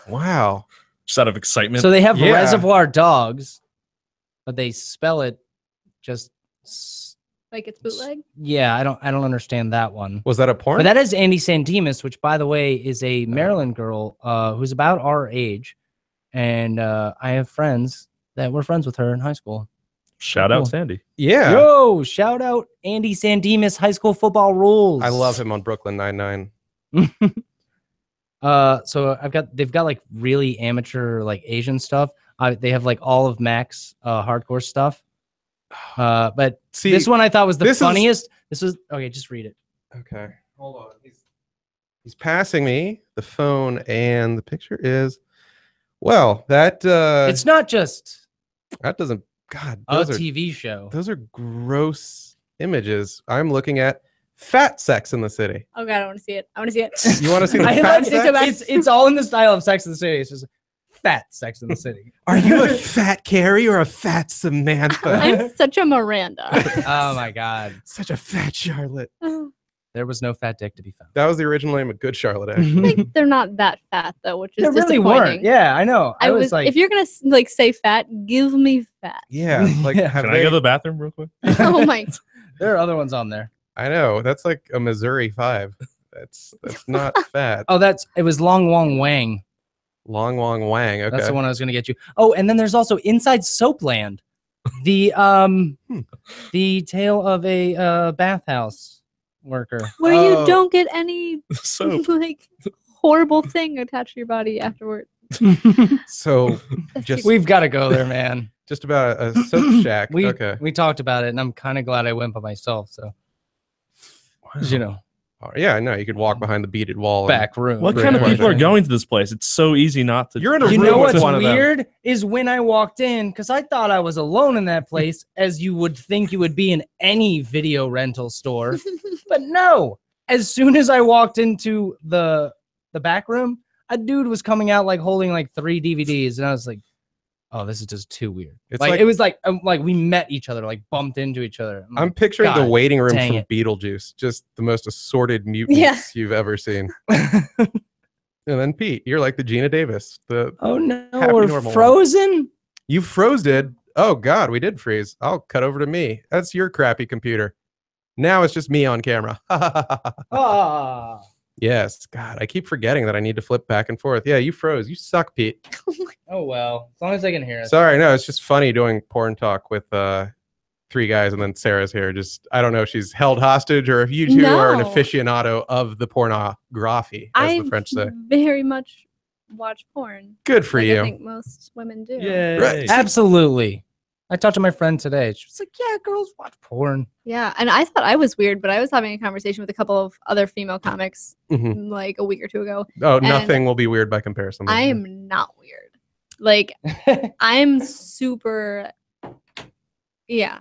S2: Wow.
S3: Just out of excitement.
S1: So they have
S2: Yeah.
S1: Reservoir Dogs, but they spell it just
S4: Like it's bootleg.
S1: yeah. I don't understand that one.
S2: Was that a porn?
S1: But that is Andy Sandemus, which, by the way, is a Maryland girl who's about our age, and I have friends that were friends with her in high school.
S3: Shout out Sandy.
S2: Yeah.
S1: Yo, shout out Andy Sandemus, High School Football Rules.
S2: I love him on Brooklyn Nine-Nine.
S1: So they've got like really amateur like Asian stuff. They have like all of Mac's hardcore stuff. But
S2: See,
S1: this one I thought was the
S2: this is-
S1: funniest. This was okay. Just read it.
S2: Okay. Hold on. He's passing me the phone, and the picture is, well, that
S1: It's not just
S2: that doesn't. God,
S1: a
S2: those are
S1: TV show.
S2: those are gross images. I'm looking at fat Sex in the City.
S4: Oh god, I want to see it. I want to see it.
S2: You want to see the
S1: I
S2: fat
S1: like
S2: sex?
S1: it's all in the style of Sex in the City. It's just fat Sex in the City.
S2: Are you a fat Carrie or a fat Samantha?
S4: I'm such a Miranda.
S1: Oh my God,
S2: Such a fat Charlotte.
S1: there was no fat dick to be found.
S2: That was the original name of Good Charlotte.
S4: I
S2: Actually.
S4: think they're not that fat though, which is
S1: They really
S4: disappointing.
S1: weren't. Yeah, I know. I was like,
S4: if you're gonna like say fat, give me fat.
S2: Yeah. Like,
S1: Yeah.
S2: have
S3: Can I
S2: they-
S3: go to the bathroom real quick?
S4: Oh my!
S1: there are other ones on there.
S2: I know. That's like a Missouri 5. That's not fat.
S1: Oh, it was Long Wong Wang.
S2: Long Wong Wang. Okay.
S1: That's the one I was gonna get you. Oh, and then there's also Inside Soapland, the the tale of a bathhouse worker.
S4: Where
S2: Oh.
S4: you don't get any
S3: So
S4: like horrible thing attached to your body afterward.
S2: So
S4: That's
S2: just
S1: We've got to go there, man.
S2: just about a soap shack.
S1: We
S2: Okay.
S1: we talked about it, and I'm kind of glad I went by myself. So, 'cause, you know,
S2: Oh, yeah, I know. You could walk behind the beaded wall. and-
S1: back room.
S3: what
S2: Great
S3: kind of people are
S2: question.
S3: going to this place? It's so easy not to.
S2: You're in a
S1: You
S2: room
S1: know
S2: with
S1: what's
S2: one of them.
S1: weird is when I walked in, because I thought I was alone in that place, as you would think you would be in any video rental store. But no, as soon as I walked into the back room, a dude was coming out like holding like 3 DVDs, and I was like, "Oh, this is just too weird."
S2: It's
S1: Like,
S2: like-
S1: it was like we met each other, like bumped into each other.
S2: I'm
S1: like,
S2: picturing the
S1: God
S2: waiting room
S1: dang
S2: from
S1: it.
S2: Beetlejuice. Just the most assorted mutants
S4: Yeah.
S2: you've ever seen. And then Pete, you're like the Gina Davis.
S1: oh no,
S2: Happy
S1: we're
S2: normal one.
S1: frozen.
S2: You froze did. Oh God, we did freeze. I'll cut over to me. That's your crappy computer. Now it's just me on camera.
S1: Ah.
S2: Yes. God, I keep forgetting that I need to flip back and forth. Yeah, you froze. You suck, Pete.
S1: Oh well, as long as I can hear it.
S2: Sorry, no, it's just funny doing porn talk with 3 guys, and then Sarah's here. Just I don't know if she's held hostage or if you two are an
S4: No.
S2: aficionado of the pornography, as
S4: I
S2: the French say.
S4: very much watch porn.
S2: Good for
S4: like
S2: you.
S4: I think most women do.
S3: Yay.
S2: Right.
S1: Absolutely. I talked to my friend today. She was like, "Yeah, girls watch porn."
S4: Yeah, and I thought I was weird, but I was having a conversation with a couple of other female comics
S2: Mhm.
S4: like a week or 2 ago.
S2: Oh, nothing will be weird by comparison.
S4: I am not weird. Like I'm super. Yeah,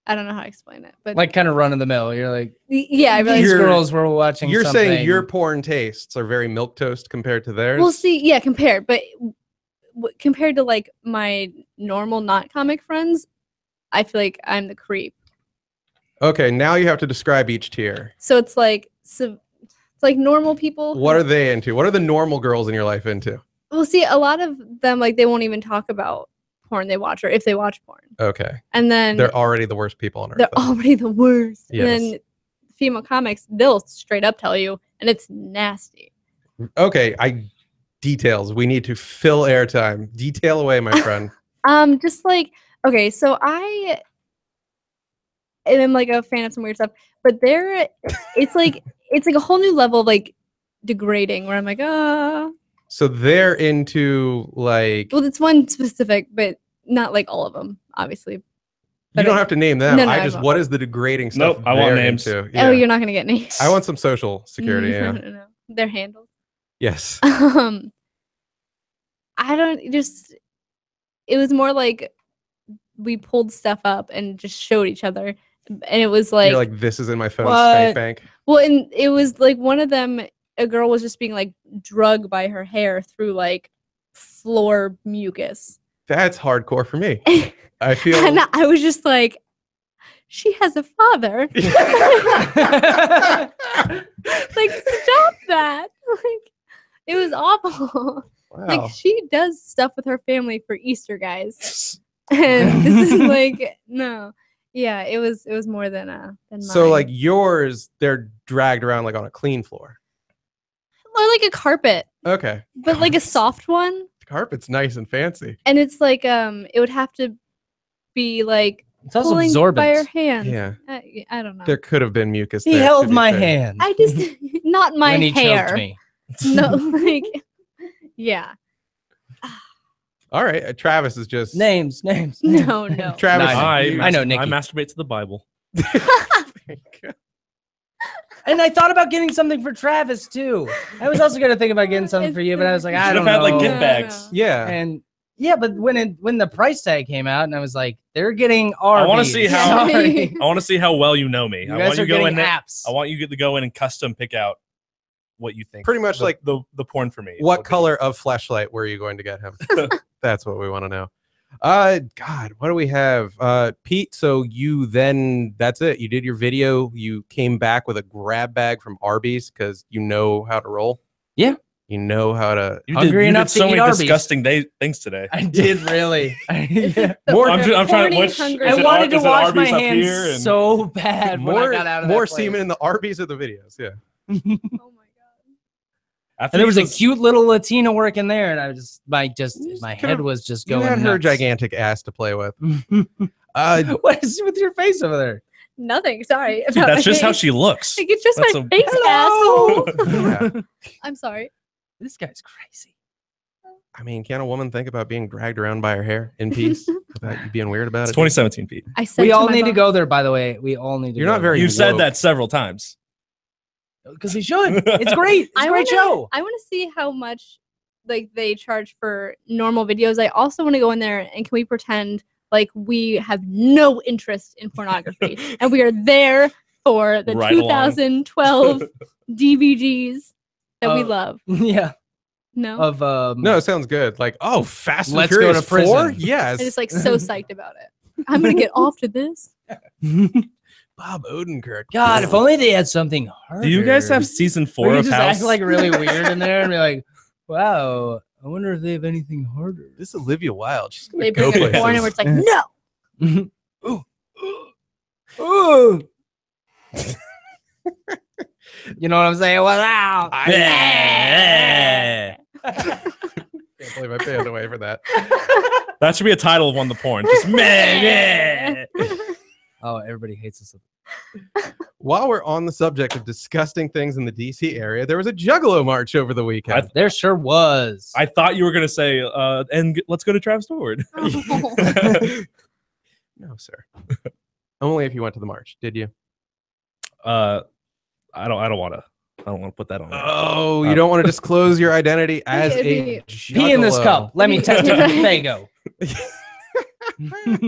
S4: I don't know how to explain it, but
S1: Like kind of run of the mill. You're like,
S4: yeah, I realized.
S1: these
S2: You're-
S1: girls were watching.
S2: You're
S1: something.
S2: saying your porn tastes are very milquetoast compared to theirs.
S4: We'll see. Yeah, compared, but compared to like my normal not comic friends, I feel like I'm the creep.
S2: Okay, now you have to describe each tier.
S4: So it's like normal people.
S2: What are they into? What are the normal girls in your life into?
S4: We'll see. A lot of them like they won't even talk about porn they watch or if they watch porn,
S2: Okay,
S4: and then
S2: they're already the worst people on earth.
S4: they're
S2: then.
S4: already the worst.
S2: Yes.
S4: And then female comics, they'll straight up tell you, and it's nasty.
S2: Okay, details. We need to fill airtime. Detail away, my friend.
S4: Just like okay, so I am like a fan of some weird stuff, but it's like a whole new level of like degrading where I'm like,
S2: So they're into like
S4: well, it's one specific, but not like all of them, obviously.
S2: You don't have to name them.
S4: No,
S2: I just,
S4: won't.
S2: what is the degrading stuff?
S3: Nope, I want
S2: they're
S3: names.
S2: into?
S4: Oh, you're not gonna get names.
S2: I want some social security. Yeah.
S4: No. Their handles.
S2: Yes.
S4: I don't just. It was more like we pulled stuff up and just showed each other, and it was like,
S2: You're like, this is in my phone's
S1: What?
S2: spank bank.
S4: well, and it was like one of them. A girl was just being like drugged by her hair through like floor mucus.
S2: That's hardcore for me. I feel.
S4: And I was just like, she has a father. Like, stop that. Like, it was awful.
S2: Wow.
S4: Like, she does stuff with her family for Easter, guys. And this is like, no. Yeah, it was more than mine.
S2: So like yours, they're dragged around like on a clean floor.
S4: Or like a carpet,
S2: Okay.
S4: but like a soft one.
S2: The carpet's nice and fancy.
S4: And it's like it would have to be like
S1: It's also
S4: pulling
S1: absorbent.
S4: by her hand.
S2: Yeah.
S4: I don't know.
S2: There could have been mucus.
S1: He
S2: there,
S1: held
S2: to be
S1: my
S2: fair.
S1: hand.
S4: I just not my
S1: when he
S4: hair.
S1: choked me.
S4: No, like yeah.
S2: All right. Travis is just
S1: Names.
S4: No.
S2: Travis.
S1: No, I know, Nikki.
S3: I masturbate to the Bible.
S1: And I thought about getting something for Travis too. I was also gonna think about getting something for you, but I was like, I
S3: Should
S1: don't
S3: have
S1: know.
S3: had like gift
S4: No,
S3: bags.
S2: Yeah.
S1: And yeah, but when the price tag came out, and I was like, they're getting Arby's.
S3: I want to see how
S1: Sorry.
S3: I want to see how well you know me.
S1: You
S3: I
S1: guys
S3: want you
S1: are
S3: to go
S1: getting
S3: in.
S1: apps.
S3: I want you to go in and custom pick out what you think.
S2: Pretty much like
S3: the porn for me.
S2: what
S3: will be.
S2: color of fleshlight were you going to get him? That's what we want to know. God, what do we have? Pete, so you then, that's it. You did your video. You came back with a grab bag from Arby's because you know how to roll.
S1: Yeah.
S2: You know how to.
S1: Hungry enough to
S3: so
S1: eat
S3: many
S1: Arby's.
S3: disgusting things today.
S1: I did really. Yeah.
S3: More, I'm trying.
S4: Horny,
S3: Which
S4: hungry.
S3: is
S1: I
S3: it
S1: wanted to
S3: is it
S1: wash my
S3: Arby's up
S1: hands
S3: here and-
S1: so bad when I
S2: More,
S1: got out of
S2: more
S1: that place.
S2: semen in the Arby's of the videos. Yeah.
S4: Oh my god.
S3: After
S1: And there was a
S3: you-
S1: cute little Latina working there, and I was just my
S2: could've-
S1: head was just
S2: You
S1: going.
S2: had her
S1: nuts.
S2: gigantic ass to play with.
S1: What is with your face over there?
S4: Nothing. Sorry.
S3: Dude,
S4: about
S3: that's
S4: my
S3: just how
S4: face.
S3: she looks.
S4: Like, it's just
S3: That's
S4: my
S3: a-
S4: face,
S1: Hello.
S4: asshole.
S2: Yeah.
S4: I'm sorry.
S1: This guy's crazy.
S2: I mean, can a woman think about being dragged around by her hair in peace without you being weird about
S3: It's
S2: it?
S3: 2017 feet.
S4: I said
S1: We all
S4: my
S1: need to
S4: boss-
S1: go there. By the way, we all need to.
S2: You're
S1: go
S2: not very-
S3: You've said
S2: woke.
S3: that several times.
S1: because we should. It's great. It's a great show.
S4: I want to see how much like they charge for normal videos. I also want to go in there and can we pretend like we have no interest in pornography and we are there for the
S3: Right along.
S4: 2012 DVDs that we
S1: Oh.
S4: love.
S1: Yeah.
S4: No,
S1: Of
S2: No, it sounds good. Like, oh, Fast and
S1: Let's go
S2: Furious
S1: to prison.
S2: 4? Yes.
S4: I'm just like so psyched about it. I'm gonna get off to this.
S2: Bob Odenkirk.
S1: God, if only they had something harder.
S3: Do you guys have season 4
S1: We
S3: of
S1: just
S3: House?
S1: act like really weird in there and be like, wow, I wonder if they have anything harder.
S2: This is Olivia Wilde. She's gonna
S4: They
S2: go
S4: bring a
S2: places.
S4: porn and we're just like, no.
S1: Ooh. You know what I'm saying? Wow.
S3: Yeah.
S2: Can't believe I panned away for that.
S3: That should be a title of one of the porn. Just meh.
S1: Oh, everybody hates us.
S2: While we're on the subject of disgusting things in the DC area, there was a Juggalo march over the weekend.
S1: There sure was.
S3: I thought you were gonna say, let's go to Travis Ford.
S4: Oh.
S2: No, sir. Only if you went to the march, did you?
S3: I don't want to put that on. there.
S2: Oh, you don't want to disclose your identity as
S4: If
S2: a
S4: you-
S1: Pee in this
S2: juggalo.
S1: cup. Let me test it. There you go.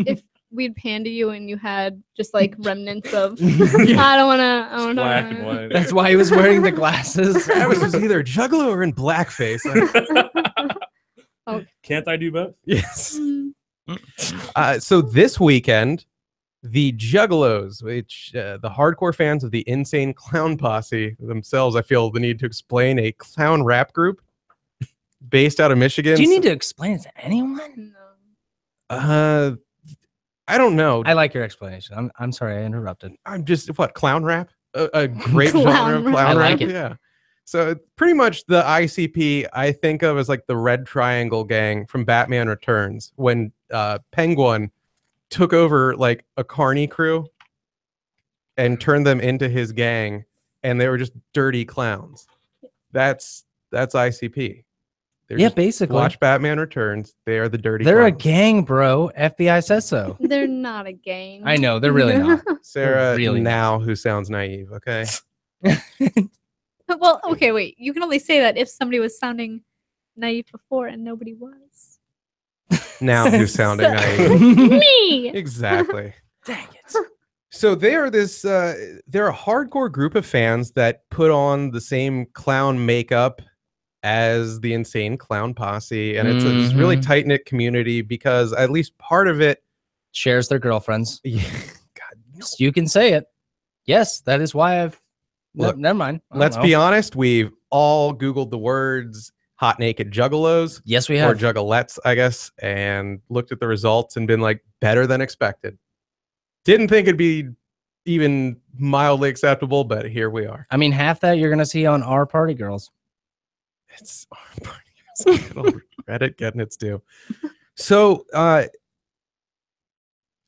S4: If we'd panda you and you had just like remnants of I don't wanna
S3: Black and white.
S1: That's why he was wearing the glasses.
S2: Travis was either juggalo or in blackface.
S3: Can't I do both?
S2: Yes.
S4: Mm.
S2: So this weekend, the Juggalos, which the hardcore fans of the Insane Clown Posse themselves, I feel the need to explain, a clown rap group based out of Michigan.
S1: Do you need to explain it to anyone?
S4: No.
S2: I don't know.
S1: I like your explanation. I'm sorry I interrupted.
S2: I'm just what clown rap, a great
S4: Clown
S2: genre of
S4: rap.
S2: clown
S1: I
S2: rap.
S1: like it.
S2: Yeah. So pretty much the ICP I think of as like the Red Triangle gang from Batman Returns when Penguin took over like a carny crew and turned them into his gang, and they were just dirty clowns. That's ICP. They're
S1: Yeah,
S2: just
S1: basically.
S2: watch Batman Returns. They are the dirty
S1: They're a
S2: clowns.
S1: gang, bro. FBI says so.
S4: They're not a gang.
S1: I know, they're really not.
S2: Sarah,
S1: really
S2: now who sounds naive, okay?
S4: Well, okay, wait. You can only say that if somebody was sounding naive before and nobody was.
S2: Now who's sounding naive?
S4: Me.
S2: Exactly.
S1: Dang it.
S2: So they are they're a hardcore group of fans that put on the same clown makeup as the Insane Clown Posse. And it's this really tight-knit community because at least part of it
S1: shares their girlfriends.
S2: Yeah, God, no.
S1: You can say it. Yes, that is why I've
S2: Look,
S1: never mind.
S2: Let's be honest. We've all Googled the words hot naked juggalos.
S1: Yes, we
S2: Or
S1: have.
S2: juggalettes, I guess, and looked at the results and been like, better than expected. Didn't think it'd be even mildly acceptable, but here we are.
S1: I mean, half that you're gonna see on our party girls.
S2: It's our party girls. Reddit getting its due. So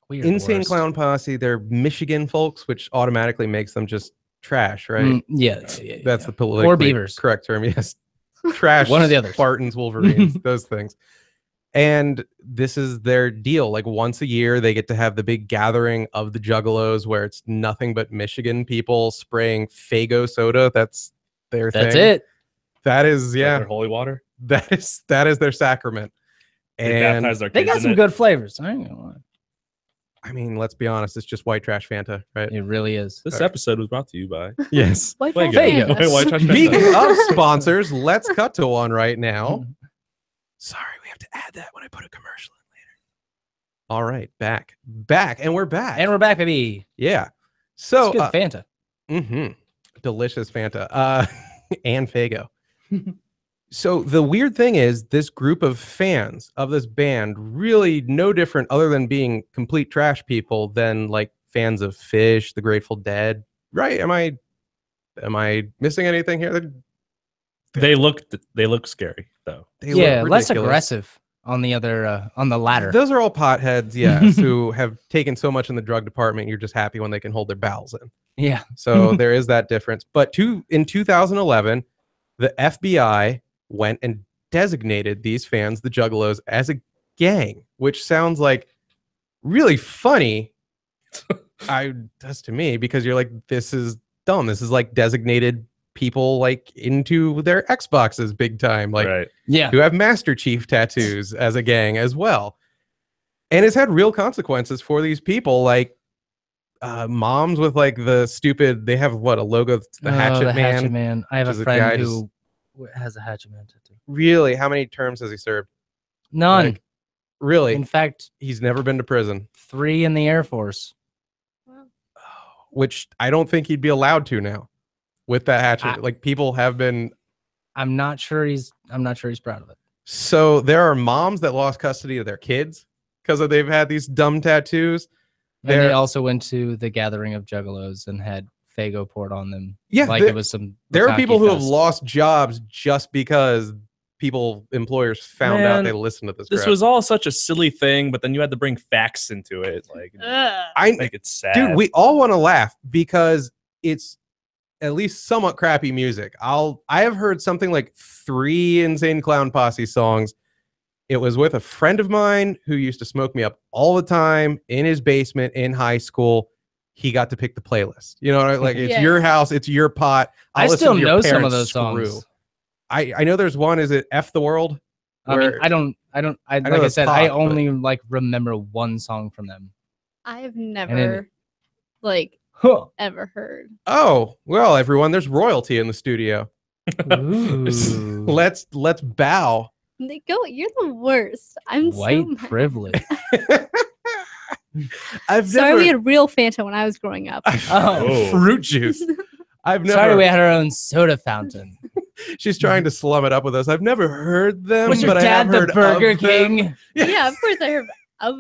S2: Insane Clown Posse, they're Michigan folks, which automatically makes them just trash, right?
S1: Yeah,
S2: That's the politically
S1: or beavers.
S2: correct term. Yes, trash.
S1: One of the others.
S2: Spartans, Wolverines, those things. And this is their deal. Like once a year, they get to have the big gathering of the Juggalos, where it's nothing but Michigan people spraying Faygo soda. That's their thing.
S1: That's it.
S2: That is, yeah.
S3: Their holy water.
S2: That is their sacrament.
S3: They
S2: And
S3: baptize their
S1: They
S3: kids
S1: got
S3: in
S1: some
S3: it.
S1: good flavors. I ain't gonna lie.
S2: I mean, let's be honest. It's just white trash Fanta, right?
S1: It really is.
S3: This episode was brought to you by.
S2: Yes.
S4: White
S3: Faygo.
S4: trash
S1: Faygo.
S4: Fantas.
S3: White trash
S2: Speaking
S3: Fanta.
S2: of sponsors, let's cut to one right now. Sorry, we have to add that when I put a commercial in later. All right, back, and we're back,
S1: And we're back, baby.
S2: yeah. So
S1: It's good Fanta.
S2: delicious Fanta, and Faygo. So the weird thing is, this group of fans of this band really no different, other than being complete trash people, than like fans of Fish, the Grateful Dead, right? Am I missing anything here?
S3: They look scary though.
S2: They look
S1: Less
S2: ridiculous.
S1: aggressive on the other on the latter.
S2: Those are all potheads, yes, who have taken so much in the drug department. You're just happy when they can hold their bowels in.
S1: Yeah.
S2: So there is that difference. But in 2011, the FBI went and designated these fans, the Juggalos, as a gang, which sounds like really funny. Does to me, because you're like, this is dumb. This is like designated people like into their Xboxes big time, like
S3: Right.
S1: Yeah.
S2: who have Master Chief tattoos as a gang as well. And it's had real consequences for these people, like moms with like the stupid, they have what, a logo, the Hatchet Man.
S1: Hatchet Man. I have
S2: which
S1: a
S2: is
S1: friend
S2: guy
S1: who has a Hatchet Man tattoo.
S2: Really? How many terms has he served?
S1: None.
S2: Like, really?
S1: In fact,
S2: He's never been to prison,
S1: 3 in the Air Force.
S4: Wow.
S2: which I don't think he'd be allowed to now with that hatchet. Like people have been.
S1: I'm not sure he's proud of it.
S2: So there are moms that lost custody of their kids because they've had these dumb tattoos.
S1: And they also went to the gathering of Juggalos and had Faygo poured on them.
S2: Yeah,
S1: like it was some.
S2: There are people who have
S1: fest.
S2: lost jobs just because employers found out they listened to this.
S3: This
S2: crap.
S3: was all such a silly thing, but then you had to bring facts into it, like make it sad.
S2: Dude, we all want to laugh because it's at least somewhat crappy music. I have heard something like 3 Insane Clown Posse songs. It was with a friend of mine who used to smoke me up all the time in his basement in high school. He got to pick the playlist. You know, like it's your house, it's your pot.
S1: I
S2: listen
S1: still
S2: to your
S1: know some of
S2: parents
S1: those
S2: screw.
S1: songs.
S2: I know there's one. Is it F the World?
S1: I mean, I like I said, I only like remember one song from them.
S4: I've never like
S1: Huh.
S4: ever heard.
S2: Oh, well, everyone, there's royalty in the studio.
S1: Ooh.
S2: Let's bow.
S4: They go, you're the worst. I'm
S1: White
S4: so mad.
S1: privilege.
S4: Sorry, we had real Fanta when I was growing up.
S1: Oh.
S2: Fruit juice. I've never.
S1: Sorry, we had our own soda fountain.
S2: She's trying to slum it up with us. I've never heard them,
S1: Was your
S2: but I have
S1: dad the
S2: heard
S1: Burger
S2: of them.
S1: King?
S4: Yeah, of course I heard of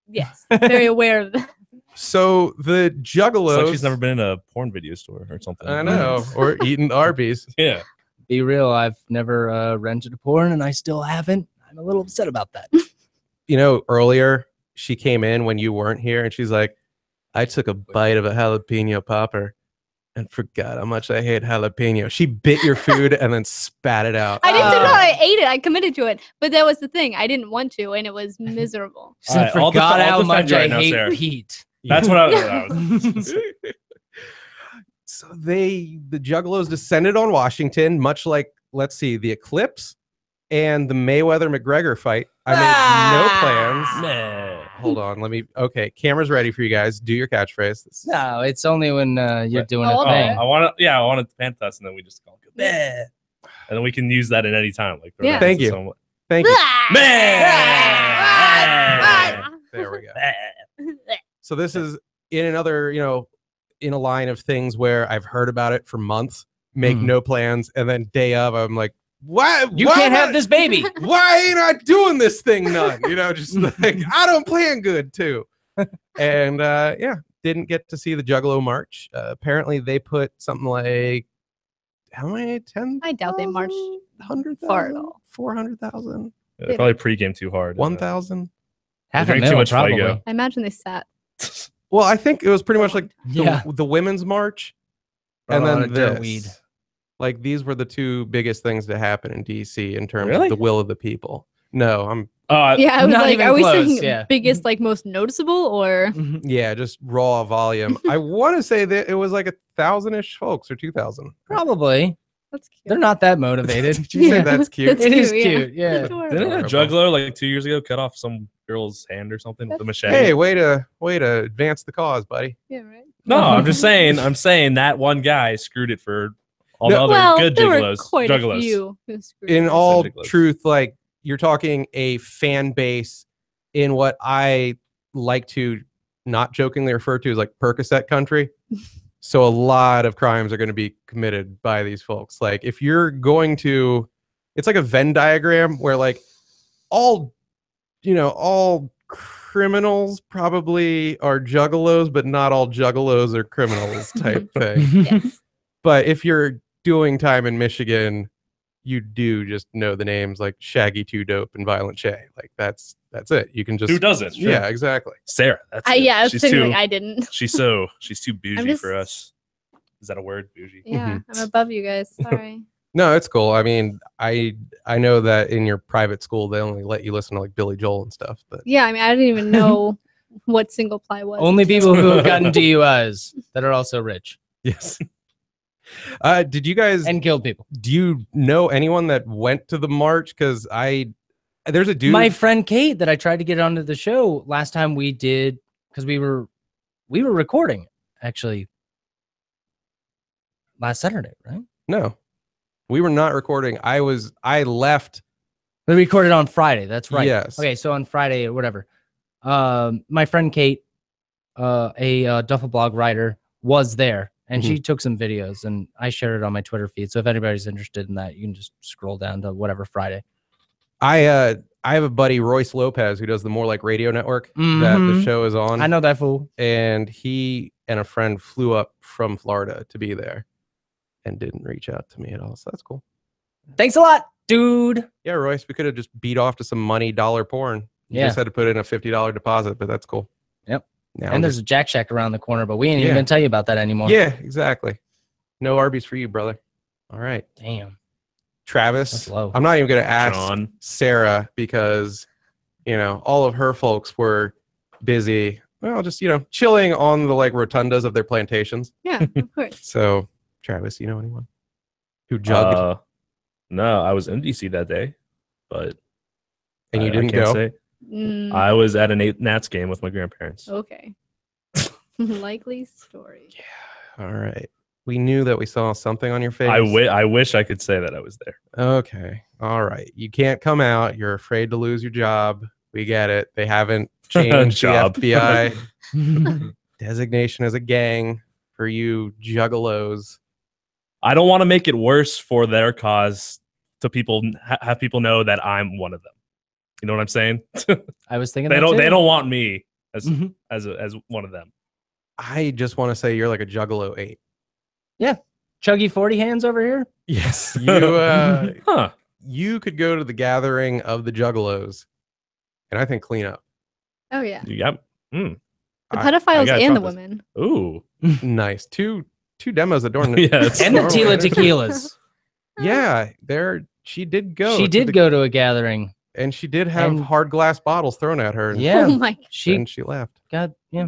S4: yes, very aware of that.
S2: So the
S3: It's
S2: Juggalos.
S3: like she's never been in a porn video store or something.
S2: I know, or eaten Arby's.
S3: Yeah.
S1: Be real, I've never rented a porn, and I still haven't. I'm a little upset about that.
S2: You know, earlier she came in when you weren't here, and she's like, "I took a bite of a jalapeno popper." and forgot how much I hate jalapeno. She bit your food and then spat it out.
S4: I didn't say no, I ate it. I committed to it. But that was the thing. I didn't want to, and it was miserable.
S1: She said,
S3: All right,
S1: forgot
S3: I'll
S1: how
S3: defend
S1: much
S3: you
S1: I
S3: right now,
S1: hate
S3: Sarah.
S1: Pete.
S3: That's what I was.
S2: So the Juggalos descended on Washington, much like, let's see, the Eclipse and the Mayweather-McGregor fight. I made no plans.
S3: Nah.
S2: Hold on, okay, camera's ready for you guys. Do your catchphrase.
S1: No, it's only when you're doing a
S4: Oh,
S1: thing.
S3: I want to, I wanted to pant us, and then we just call it, "Meh." And then we can use that at any time. Like,
S4: Yeah.
S2: Thank you.
S3: someone-
S2: Thank you.
S3: Meh.
S2: There we go. So this is in another, in a line of things where I've heard about it for months, make no plans, and then day of, I'm like, why?
S1: You
S2: why
S1: can't
S2: am
S1: have
S2: I-
S1: this baby.
S2: Why ain't I doing this thing none? Just like, I don't plan good too. And didn't get to see the Juggalo March. Apparently they put something like, how many? 10?
S4: I doubt they marched
S2: 100,000?
S4: far at all.
S2: 400,000?
S3: Yeah, they probably pregame too hard.
S2: 1,000?
S1: Half a
S3: drink too
S1: mil,
S3: much
S1: probably.
S3: Fuego.
S4: I imagine they sat.
S2: Well, I think it was pretty much like
S1: Yeah.
S2: the women's march.
S1: Brought
S2: And
S1: a lot
S2: then
S1: of dirt
S2: this.
S1: weed.
S2: Like, these were the two biggest things to happen in DC in terms
S3: Really?
S2: of the will of the people. No, I'm
S4: Yeah, I was
S1: Not
S4: like,
S1: even
S4: are we
S1: close,
S4: saying
S1: yeah.
S4: biggest, like most noticeable, or
S2: just raw volume. I want to say that it was like 1,000-ish folks or 2,000.
S1: Probably.
S4: that's cute.
S1: They're not that motivated.
S2: Did you say
S4: Yeah.
S2: that's cute?
S4: That's
S1: It is
S4: cute, yeah.
S1: cute, yeah.
S4: Adorable.
S3: Didn't a
S2: Adorable.
S3: juggler like 2 years ago cut off some girl's hand or something with a machete?
S2: Hey, way to advance the cause, buddy.
S4: Yeah, right.
S3: No, I'm just saying. I'm saying that one guy screwed it for all
S2: No,
S3: the other
S4: Well,
S3: good
S4: there were
S3: juggalos.
S4: quite
S3: juggalos.
S4: a few who screwed
S2: In
S4: it.
S2: all
S3: Ridiculous.
S2: truth, like, you're talking a fan base in what I like to not jokingly refer to as like Percocet country. So a lot of crimes are going to be committed by these folks. Like, if you're going to, it's like a Venn diagram where like all criminals probably are juggalos, but not all juggalos are criminals type thing.
S4: Yes.
S2: But if you're doing time in Michigan, you do just know the names like Shaggy 2 Dope and Violent Shay. Like, that's it. You can just
S3: Who doesn't?
S2: Yeah, exactly.
S3: Sarah. That's it.
S4: Yeah, I was
S3: she's
S4: thinking
S3: too.
S4: like I didn't.
S3: She's too bougie
S4: just-
S3: for us. Is that a word? Bougie.
S4: Yeah, I'm above you guys. Sorry.
S2: No, it's cool. I mean, I know that in your private school they only let you listen to like Billy Joel and stuff, but
S4: Yeah, I mean, I didn't even know what single ply was.
S1: Only people who have gotten DUIs that are also rich
S2: yes. Did you guys
S1: and killed people.
S2: do you know anyone that went to the march? Because there's a dude.
S1: My friend Kate that I tried to get onto the show last time we did, because we were recording actually last Saturday, right?
S2: No, we were not recording. I left.
S1: We recorded on Friday. That's right.
S2: Yes.
S1: Okay, so on Friday or whatever, my friend Kate, a Duffel Blog writer, was there, and she took some videos, and I shared it on my Twitter feed. So if anybody's interested in that, you can just scroll down to whatever Friday.
S2: I have a buddy, Royce Lopez, who does the More Like Radio Network that the
S1: Mhm.
S2: show is on.
S1: I know that fool.
S2: And he and a friend flew up from Florida to be there and didn't reach out to me at all. So that's cool.
S1: Thanks a lot, dude.
S2: Yeah, Royce, we could have just beat off to some money dollar porn. You
S1: Yeah.
S2: just had to put in a $50 deposit, but that's cool.
S1: Yep.
S2: Now
S1: And there's a Jack Shack around the corner, but we ain't even
S2: Yeah.
S1: gonna tell you about that anymore.
S2: yeah, exactly. No Arby's for you, brother. All right.
S1: Damn.
S2: Travis,
S1: That's low.
S2: I'm not even going to ask
S3: John.
S2: Sarah because, all of her folks were busy. Well, just, chilling on the like rotundas of their plantations.
S4: Yeah, of course.
S2: So, Travis, you know anyone who jugged
S3: No, I was in DC that day, but
S2: and you
S3: I
S2: didn't
S3: can't
S2: go?
S3: say.
S4: Mm,
S3: I was at a Nats game with my grandparents.
S4: okay. Likely story.
S2: All right. We knew that we saw something on your face.
S3: I wish I could say that I was there.
S2: Okay. All right. You can't come out. You're afraid to lose your job. We get it. They haven't changed
S3: Job.
S2: the FBI designation as a gang for you juggalos.
S3: I don't want to make it worse for their cause to people have people know that I'm one of them. You know what I'm saying?
S1: I was thinking
S3: they
S1: that
S3: don't.
S1: too.
S3: They don't want me as
S1: Mhm.
S3: as one of them.
S2: I just want to say you're like a juggalo 8.
S1: Chuggy 40 hands over here.
S2: Yes. You
S3: Huh?
S2: you could go to the gathering of the juggalos and I think clean up.
S4: Oh yeah.
S3: Yep.
S4: The
S2: I
S4: pedophiles
S3: gotta
S4: and the
S3: try this.
S4: women.
S3: Ooh.
S2: Nice. Two two demos at Dorn.
S3: Yeah, it's
S1: And the
S2: normal.
S1: Tila Tequilas.
S2: Yeah, she did go.
S1: She did go to a gathering.
S2: And she did have
S1: And-
S2: hard glass bottles thrown at her. And,
S1: Yeah.
S4: Oh my.
S2: and she left.
S1: God, yeah.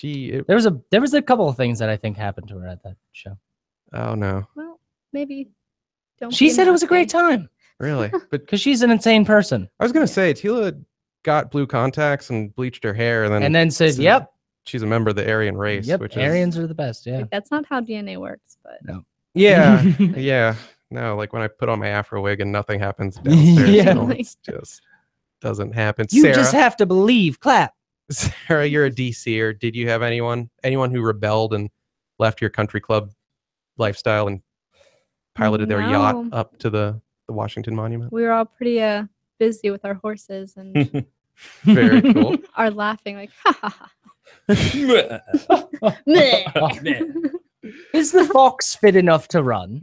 S2: It,
S1: There was a couple of things that I think happened to her at that show.
S2: oh no,
S4: Well, maybe. Don't.
S1: She
S4: be
S1: said it was a great
S4: nasty.
S1: time
S2: really? But
S1: because she's an insane person.
S2: I was gonna say Tila got blue contacts and bleached her hair, and then
S1: Said,
S2: so
S1: "Yep,
S2: she's a member of the Aryan race.
S1: yep,
S2: which
S1: Aryans
S2: is
S1: are the best." Yeah.
S4: Like, that's not how DNA works, but
S2: yeah, yeah. No, like when I put on my Afro wig and nothing happens downstairs.
S1: Yeah.
S2: It's just doesn't happen.
S1: You
S2: Sarah,
S1: just have to believe. Clap.
S2: Sarah, you're a DCer. Did you have anyone who rebelled and left your country club lifestyle and piloted their yacht
S4: No.
S2: up to the Washington Monument?
S4: we were all pretty busy with our horses and
S2: Very cool.
S4: are laughing like ha ha ha. Meh.
S1: Is the fox fit enough to run?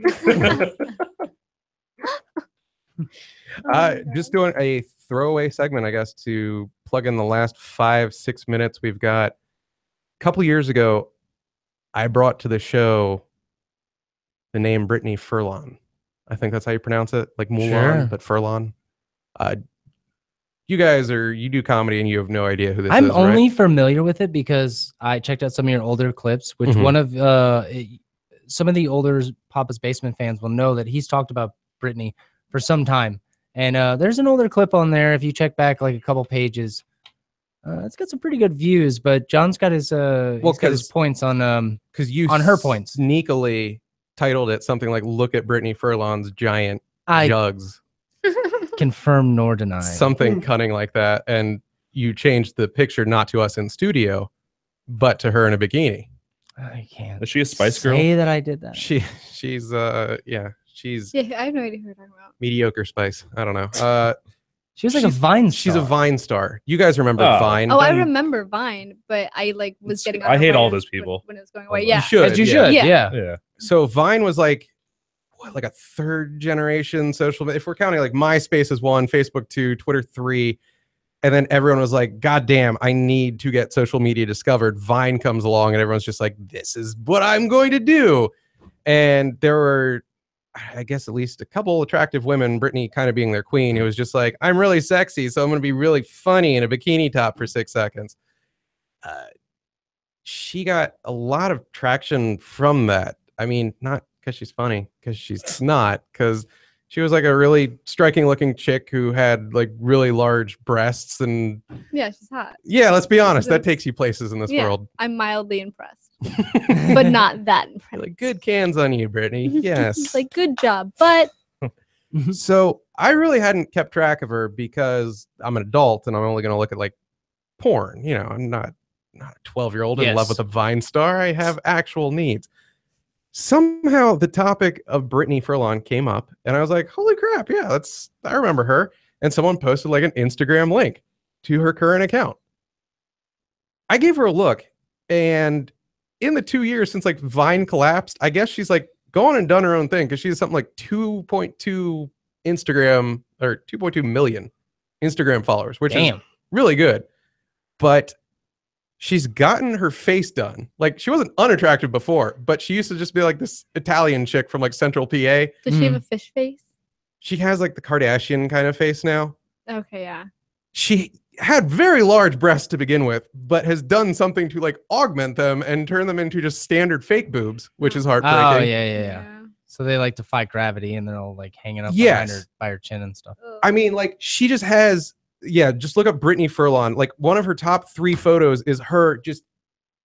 S2: Just doing a throwaway segment, I guess, to plug in the last 5-6 minutes we've got. A couple years ago, I brought to the show the name Brittany Furlan. I think that's how you pronounce it, like Mulan,
S1: Sure.
S2: but Furlan. You do comedy and you have no idea who this
S1: I'm
S2: is,
S1: only
S2: right?
S1: familiar with it because I checked out some of your older clips, which
S2: Mhm.
S1: one of some of the older Papa's Basement fans will know that he's talked about Brittany for some time. And there's an older clip on there. If you check back like a couple pages, it's got some pretty good views. But John's got his he's got his
S2: 'cause-
S1: points on
S2: Because you
S1: on her points.
S2: sneakily titled it something like "Look at Brittany Furlan's giant
S1: I
S2: jugs,"
S1: confirm nor deny.
S2: something cunning like that, and you changed the picture not to us in studio, but to her in a bikini.
S1: I can't.
S3: Is she a Spice Girl?
S1: Say that I did that.
S2: She's she's
S4: Yeah, I have no idea who you're talking about.
S2: mediocre Spice. I don't know.
S1: She was like a
S2: she's-
S1: Vine.
S2: She's a
S1: star.
S2: Vine star. You guys remember
S3: Oh.
S2: Vine?
S4: Oh, I
S3: then-
S4: remember Vine, but I like was getting. on
S3: I
S4: her
S3: hate all
S4: nerves
S3: those people.
S4: when it was going away.
S3: You
S4: Yeah,
S2: should.
S1: As you
S2: yeah.
S1: should.
S4: Yeah.
S1: Yeah.
S3: Yeah.
S2: So Vine was like a third generation social media. If we're counting like MySpace is 1, Facebook 2, Twitter 3, and then everyone was like, God damn, I need to get social media discovered. Vine comes along and everyone's just like, this is what I'm going to do. And there were, I guess, at least a couple attractive women, Brittany kind of being their queen, who was just like, I'm really sexy, so I'm going to be really funny in a bikini top for 6 seconds. She got a lot of traction from that. I mean, not because she's funny, because she's not, because she was like a really striking looking chick who had like really large breasts. And
S4: yeah, she's hot.
S2: yeah, let's be honest, that takes you places in this
S4: Yeah.
S2: world.
S4: I'm mildly impressed, but not that impressed.
S2: Like, good cans on you, Brittany. Yes.
S4: like good job, but
S2: So I really hadn't kept track of her because I'm an adult and I'm only going to look at like porn. You know, I'm not a 12-year-old in love
S1: Yes.
S2: with a Vine star. I have actual needs. Somehow the topic of Brittany Furlan came up and I was like, holy crap. Yeah, I remember her. And someone posted like an Instagram link to her current account. I gave her a look, and in the 2 years since like Vine collapsed, I guess she's like gone and done her own thing, because she's something like 2.2 Instagram or 2.2 million Instagram followers, which is
S1: Damn.
S2: really good. But she's gotten her face done. Like, she wasn't unattractive before, but she used to just be like this Italian chick from like Central PA.
S4: does she have a fish face?
S2: She has like the Kardashian kind of face now.
S4: Okay, yeah.
S2: She had very large breasts to begin with, but has done something to like augment them and turn them into just standard fake boobs, which is heartbreaking.
S1: Oh yeah. So they like to fight gravity, and they're all like hanging up
S2: Yes.
S1: by her chin and stuff.
S4: Ugh.
S2: I mean, like, she just has, just look up Brittany Furlan. Like, one of her top 3 photos is her just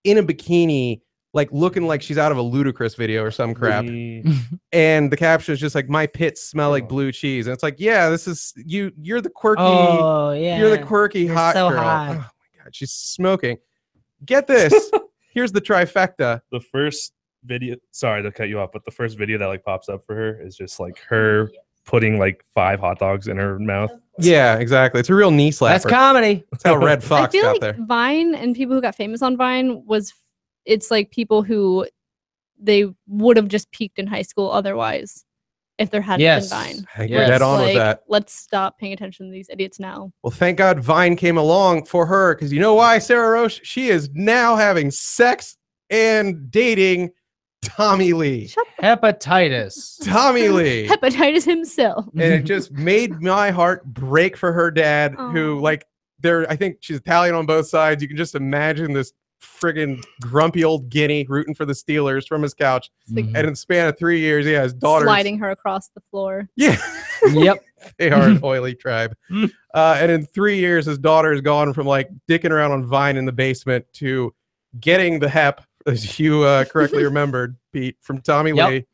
S2: in a bikini, like looking like she's out of a Ludacris video or some crap. And the caption is just like, my pits smell like blue cheese. And it's like, yeah, this is you're the quirky,
S1: Oh yeah.
S2: you're the quirky
S1: You're
S2: hot
S1: so
S2: girl.
S1: hot.
S2: Oh my God, she's smoking. Get this. Here's the trifecta.
S3: The first video, sorry to cut you off, but the first video that like pops up for her is just like her putting like 5 hot dogs in her mouth.
S2: Yeah, exactly. It's a real knee slapper.
S1: That's comedy.
S2: That's how Red
S4: I
S2: Fox
S4: feel
S2: got
S4: like
S2: there.
S4: Vine and people who got famous on Vine it's like people who they would have just peaked in high school otherwise if there hadn't
S1: Yes.
S4: been Vine.
S2: I think
S1: Yes.
S2: we're dead on
S4: like,
S2: with that.
S4: Let's stop paying attention to these idiots now.
S2: Well, thank God Vine came along for her, because you know why, Sarah Roche? She is now having sex and dating Tommy Lee.
S1: Hepatitis.
S2: Tommy Lee.
S4: Hepatitis himself.
S2: And it just made my heart break for her dad, who, like, I think she's Italian on both sides. You can just imagine this friggin' grumpy old guinea rooting for the Steelers from his couch. And in the span of 3 years, his daughter
S4: sliding her across the floor.
S2: Yeah.
S1: Yep.
S2: They are an oily tribe. And in 3 years, his daughter has gone from like dicking around on Vine in the basement to getting the hep, as you correctly remembered, Pete, from Tommy Lee.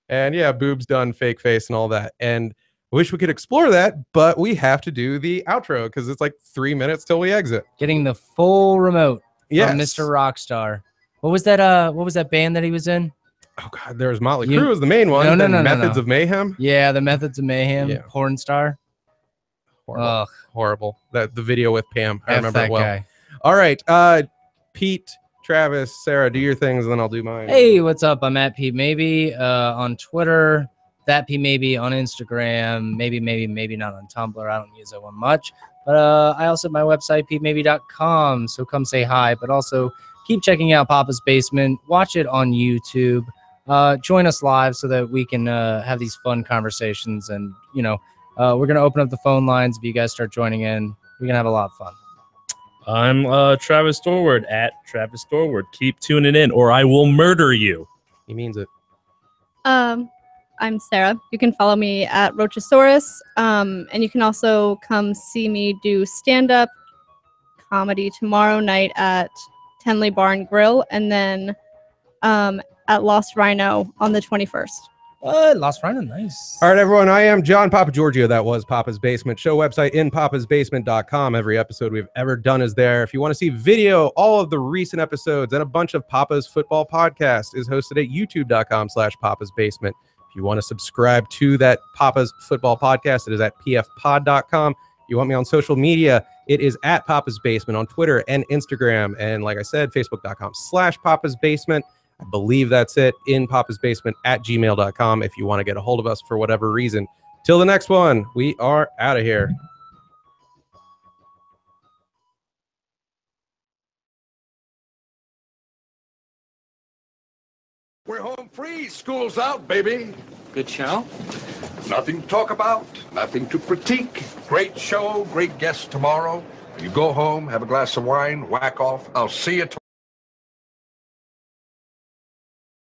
S2: And yeah, boobs done, fake face, and all that. And I wish we could explore that, but we have to do the outro because it's like 3 minutes till we exit.
S1: Getting the full remote
S2: Yes.
S1: from Mr. Rockstar. What was that band that he was in?
S2: Oh God, there was Motley Crue was the main one.
S1: No,
S2: Methods of Mayhem.
S1: Yeah, the Methods of Mayhem.
S2: Yeah.
S1: Porn star.
S2: Horrible. Horrible. The video with Pam. I
S1: F
S2: remember
S1: that
S2: it well.
S1: guy.
S2: All right. Pete, Travis, Sarah, do your things and then I'll do mine.
S1: Hey, what's up? I'm at Pete Maybe on Twitter. That Pete Maybe on Instagram. Maybe not on Tumblr. I don't use that one much. But I also have my website, PeteMaybe.com. So come say hi. But also keep checking out Papa's Basement. Watch it on YouTube. Join us live so that we can have these fun conversations. And, you know, we're going to open up the phone lines. If you guys start joining in, we're going to have a lot of fun.
S3: I'm Travis Dorward at Travis Dorward. Keep tuning in or I will murder you.
S2: He means it.
S4: I'm Sarah. You can follow me at Rochasaurus. And you can also come see me do stand-up comedy tomorrow night at Tenley Bar and Grill. And then at Lost Rhino on the 21st.
S1: Lost Rhino, nice.
S2: All right, everyone. I am John Papa Giorgio. That was Papa's Basement. Show website in papasbasement.com. Every episode we've ever done is there. If you want to see video, all of the recent episodes and a bunch of Papa's Football Podcast is hosted at youtube.com/Papa's Basement. If you want to subscribe to that Papa's Football Podcast, it is at pfpod.com. You want me on social media, it is at Papa's Basement on Twitter and Instagram. And like I said, facebook.com/Papa's Basement. I believe that's it. In Papa's Basement at gmail.com if you want to get a hold of us for whatever reason. Till the next one, we are out of here.
S5: We're home free. School's out, baby.
S6: Good show?
S5: Nothing to talk about, nothing to critique. Great show, great guests tomorrow. You go home, have a glass of wine, whack off. I'll see you tomorrow.